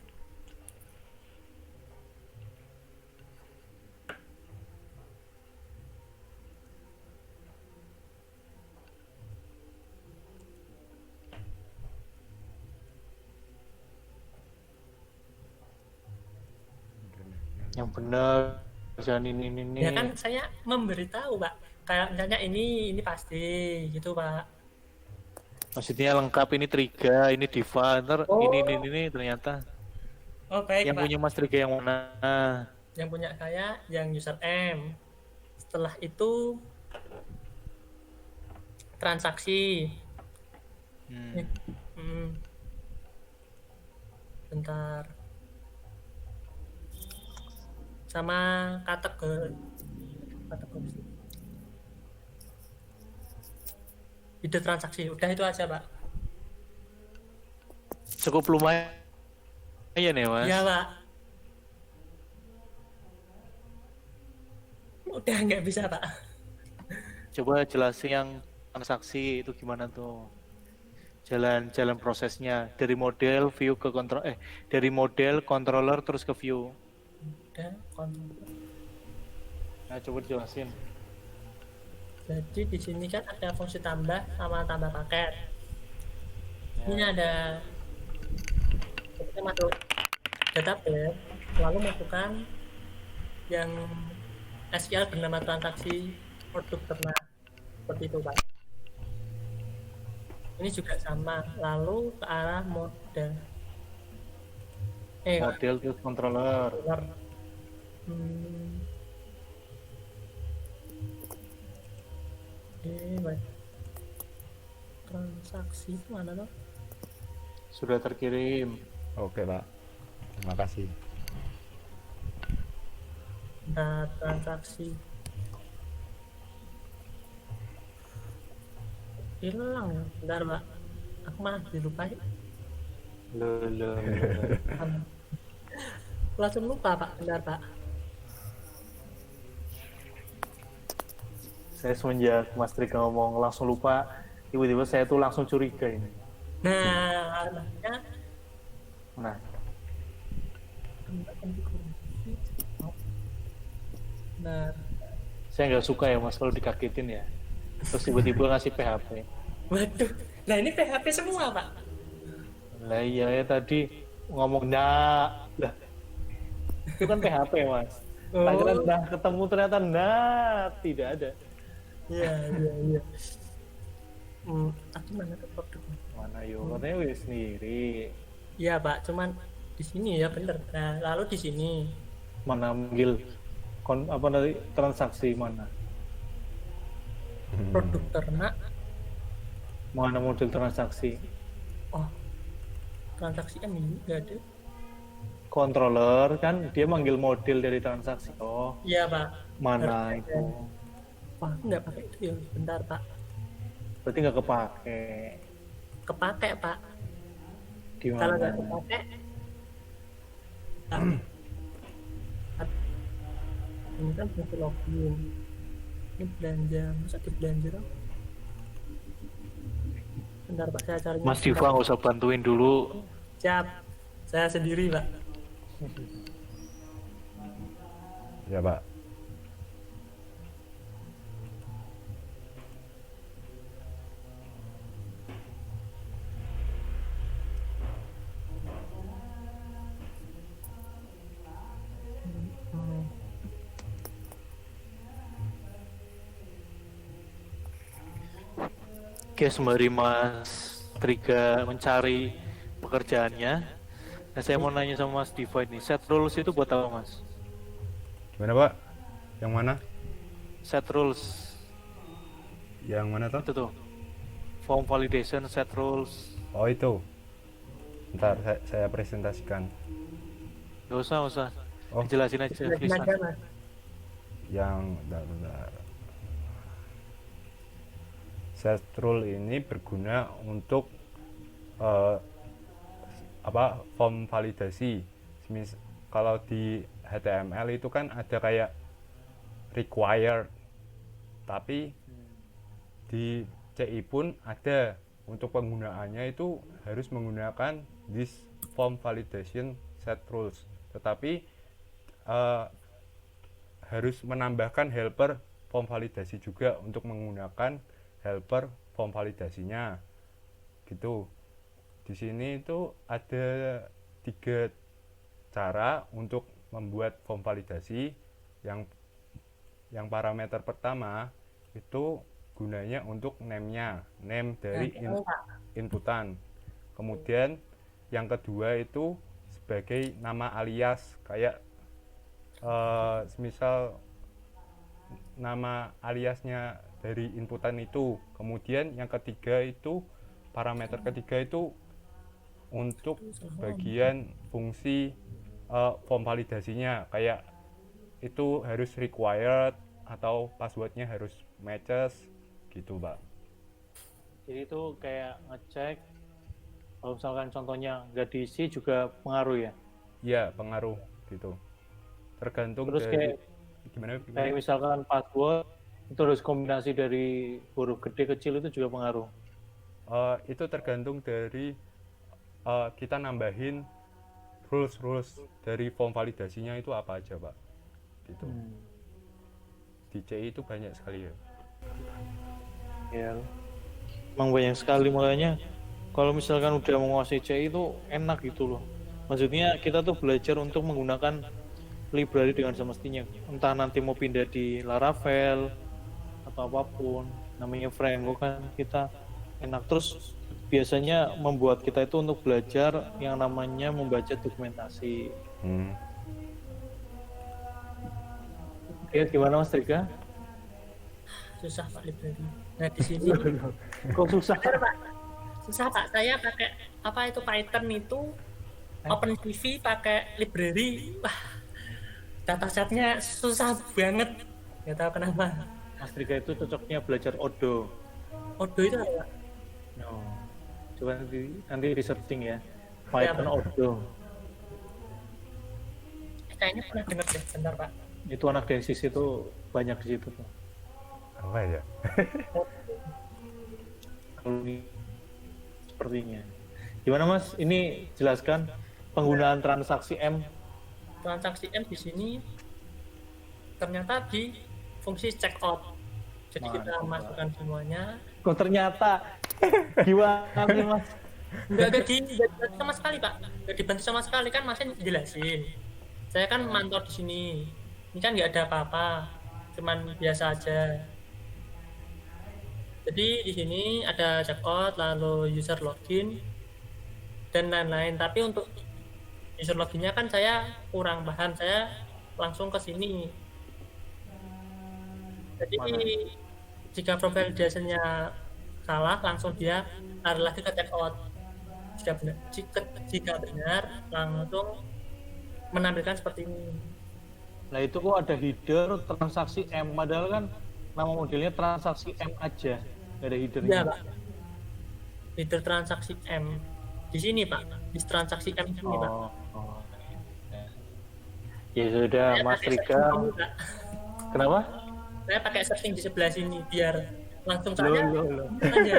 Yang benar, jangan ini. ya kan saya memberitahu pak, kayak misalnya ini pasti gitu pak. Maksudnya lengkap ini Triga, ini Diva, ntar Oh. ini ternyata. Oh baik Yang pak, punya Mas Triga yang mana? yang punya saya yang user M, setelah itu transaksi. Bentar, sama kategori ide transaksi, udah itu aja pak. Cukup lumayan ya Mas. Iya pak, udah nggak bisa pak. Coba jelasin yang transaksi itu gimana tuh? Jalan prosesnya dari model view ke kontrol dari model controller terus ke view. Udah Nah, coba jelasin. jadi di sini kan ada fungsi tambah sama tambah paket. Ini ada, kita masuk database, lalu masukkan yang SQL bernama transaksi produk ternak, seperti itu pak. Ini juga sama, lalu ke arah model, Model terus controller. Baik. Transaksi mana tuh? Sudah terkirim. Oke, Pak. Terima kasih. Nah, transaksi hilang ya, bentar pak, aku malah dilupain, Loh. langsung lupa pak, bentar pak. Saya semenjak Mas Trika ngomong langsung lupa, tiba-tiba saya tuh langsung curiga ini. Nah, arahnya Nah, nah, saya nggak suka ya Mas kalau dikagetin ya. Terus tiba-tiba ngasih PHP. waduh, nah ini PHP semua pak. Lah iya ya tadi ngomong nah, lah itu kan PHP Mas. Tak kira nah ketemu ternyata nah tidak ada. Iya. Tapi mana tuh produknya? Mana yo katanya wis sendiri. Iya pak, cuman di sini ya bener. Nah, lalu di sini Mana manggil apa dari transaksi mana? produk ternak. Mana model transaksi? Oh, transaksi M ini nggak ada. Controller kan dia manggil model dari transaksi. Oh, Iya pak. mana itu? Wah, aku nggak pakai itu ya. Bentar pak. Berarti nggak kepake. Kepake pak. Gimana? Kalau nggak kepake, ini kan bisa login. Ini belanja, masa di belanja dong? Bentar Pak, saya cari. Mas Diva nggak usah bantuin dulu. Siap, saya sendiri Pak. Ya Pak. Oke, sembari Mas Triga mencari pekerjaannya, nah saya mau nanya sama Mas Diva ini, set rules itu buat apa Mas? Gimana Pak? Yang mana? Set rules Yang mana tuh? itu tuh, form validation, set rules. Oh itu. Ntar saya presentasikan. Gak usah. Oh. Jelasin aja. Jelasin Please, aja Mas. Mas. Yang bentar. Set rule ini berguna untuk form validasi. Kalau di HTML itu kan ada kayak required, tapi di CI pun ada. Untuk penggunaannya itu harus menggunakan this form validation set rules, tetapi harus menambahkan helper form validasi juga untuk menggunakan helper form validasinya gitu. Di sini itu ada 3 cara untuk membuat form validasi. Yang parameter pertama itu gunanya untuk name dari inputan. Kemudian yang kedua itu sebagai nama alias, kayak semisal nama aliasnya dari inputan itu. Kemudian yang ketiga itu, parameter ketiga itu untuk bagian fungsi form validasinya, kayak itu harus required atau passwordnya harus matches gitu Pak. Jadi itu kayak ngecek kalau misalkan contohnya nggak diisi juga pengaruh ya? Iya, pengaruh gitu. Tergantung Terus dari kayak gimana? misalkan password itu harus kombinasi dari huruf gede kecil itu juga pengaruh. Itu tergantung dari kita nambahin rules dari form validasinya itu apa aja Pak. Gitu. Di CI itu banyak sekali ya. Ya, emang banyak sekali, makanya kalau misalkan udah menguasai CI itu enak gitu loh. Maksudnya kita tuh belajar untuk menggunakan library dengan semestinya. Entah nanti mau pindah di Laravel atau apapun, namanya framework kan kita enak. Terus biasanya membuat kita itu untuk belajar yang namanya membaca dokumentasi. Oke, gimana Mas Trika? Susah Pak library. Nah di sini Kok susah? benar Pak, susah Pak. Saya pakai apa itu Python itu OpenCV pakai library, wah datasetnya susah banget, nggak tahu kenapa. Mas Trika itu cocoknya belajar Odo. Odo itu apa? No. Coba nanti di searching ya, Python Odo. Kayaknya pernah dengar deh, bentar Pak. Itu anak Densis itu banyak di situ tuh. Apa ya? Sepertinya. Gimana Mas? Ini jelaskan penggunaan transaksi M. Transaksi M di sini ternyata di fungsi checkout. Jadi kita masukkan semuanya. Kok ternyata gimana sih Mas? Nggak dibantu sama sekali Pak. Nggak dibantu sama sekali, kan Masnya jelasin. Saya kan mantau di sini. Ini kan nggak ada apa-apa, cuman biasa aja. Jadi di sini ada checkout, lalu user login dan lain-lain. Tapi untuk user loginnya kan saya kurang paham, saya langsung ke sini. Jadi jika form validation-nya salah, langsung dia lari lagi ke checkout. Jika benar langsung menampilkan seperti ini. Nah itu kok ada header transaksi M, padahal kan nama modelnya transaksi M aja, nggak ada headernya. Iya Pak, header transaksi M di sini Pak, di transaksi M ini Pak. Ya sudah Mas Rika, Kenapa? Saya pakai setting di sebelah sini biar langsung Loh, saja loh, loh. aja.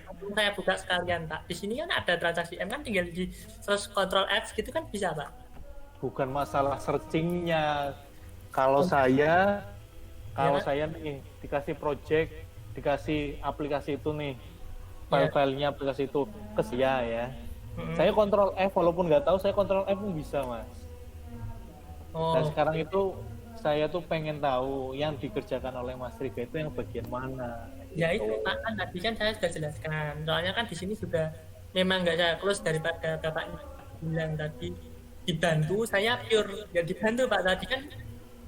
Langsung saya buka sekalian Pak. Di sini kan ada transaksi M kan tinggal di terus Ctrl X gitu kan bisa Pak. Bukan masalah searchingnya. Kalau saya, Ya, saya nih dikasih project, dikasih aplikasi itu nih, file-filenya aplikasi itu ke saya ya. Saya Ctrl F, walaupun nggak tahu saya Ctrl F pun bisa mas. Oh, Nah sekarang itu saya tuh pengen tahu yang dikerjakan oleh Mas Riga itu yang bagian mana. ya gitu. itu Pak kan tadi kan saya sudah jelaskan. Soalnya kan di sini sudah memang nggak saya close daripada Bapak bilang tadi dibantu, saya pure nggak dibantu Pak tadi kan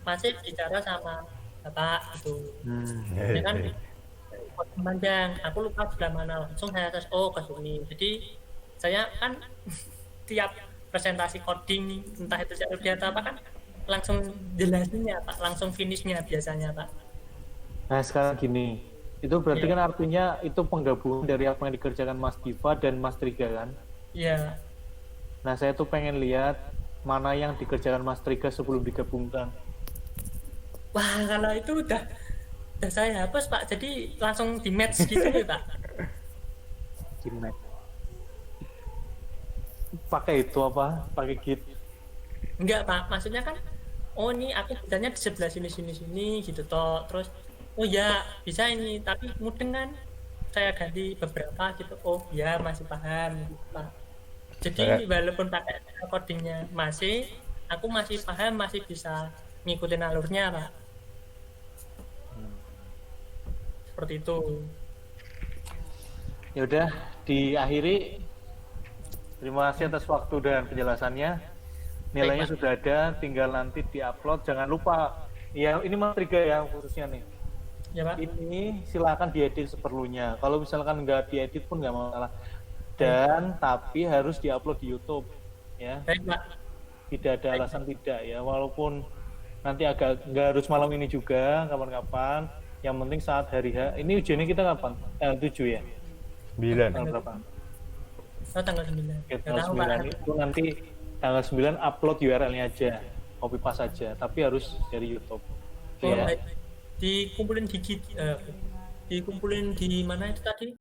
masih bicara sama Bapak gitu. Ya kan panjang, aku lupa sebelah mana langsung saya search oh ke sini. Jadi saya kan tiap presentasi coding entah itu CLB atau apa kan langsung jelasinnya Pak, langsung finishnya biasanya Pak. Nah sekarang gini, itu berarti Iya. kan artinya itu penggabungan dari apa yang dikerjakan Mas Diva dan Mas Triga kan? Iya. Nah saya tuh pengen lihat mana yang dikerjakan Mas Triga sebelum digabungkan. Wah kalau itu udah saya hapus Pak, jadi langsung di match gitu ya Pak. Gimana? Pakai itu apa? Pakai Git? Enggak Pak, maksudnya kan oh ini aku bisanya di sebelah sini gitu toh. Terus oh ya bisa ini tapi mudeng kan saya ganti beberapa gitu. Oh ya masih paham gitu, Pak. Jadi walaupun pakai codingnya masih aku masih paham, masih bisa ngikutin alurnya Pak. Seperti itu. Ya udah, diakhiri. Terima kasih atas waktu dan penjelasannya. Nilainya Baik, Pak. sudah ada, tinggal nanti diupload. Jangan lupa, ya ini Mas Triga ya khususnya nih. Ya Pak. Ini silakan diedit seperlunya. Kalau misalkan nggak diedit pun nggak masalah. Dan tapi harus diupload di YouTube, ya. Baik Pak. Tidak ada alasan tidak ya. Walaupun nanti agak nggak harus malam ini juga, kapan-kapan. Yang penting saat hari H. Ini ujiannya kita kapan? 7 ya. 9. Tanggal berapa? Oh tanggal 9. Oke, Nggak tanggal tahu Pak. 9 itu nanti tanggal 9 upload URL-nya aja. Copy paste aja, tapi harus dari YouTube. Oh, Ya. baik. Dikumpulin di dikumpulin di mana itu tadi?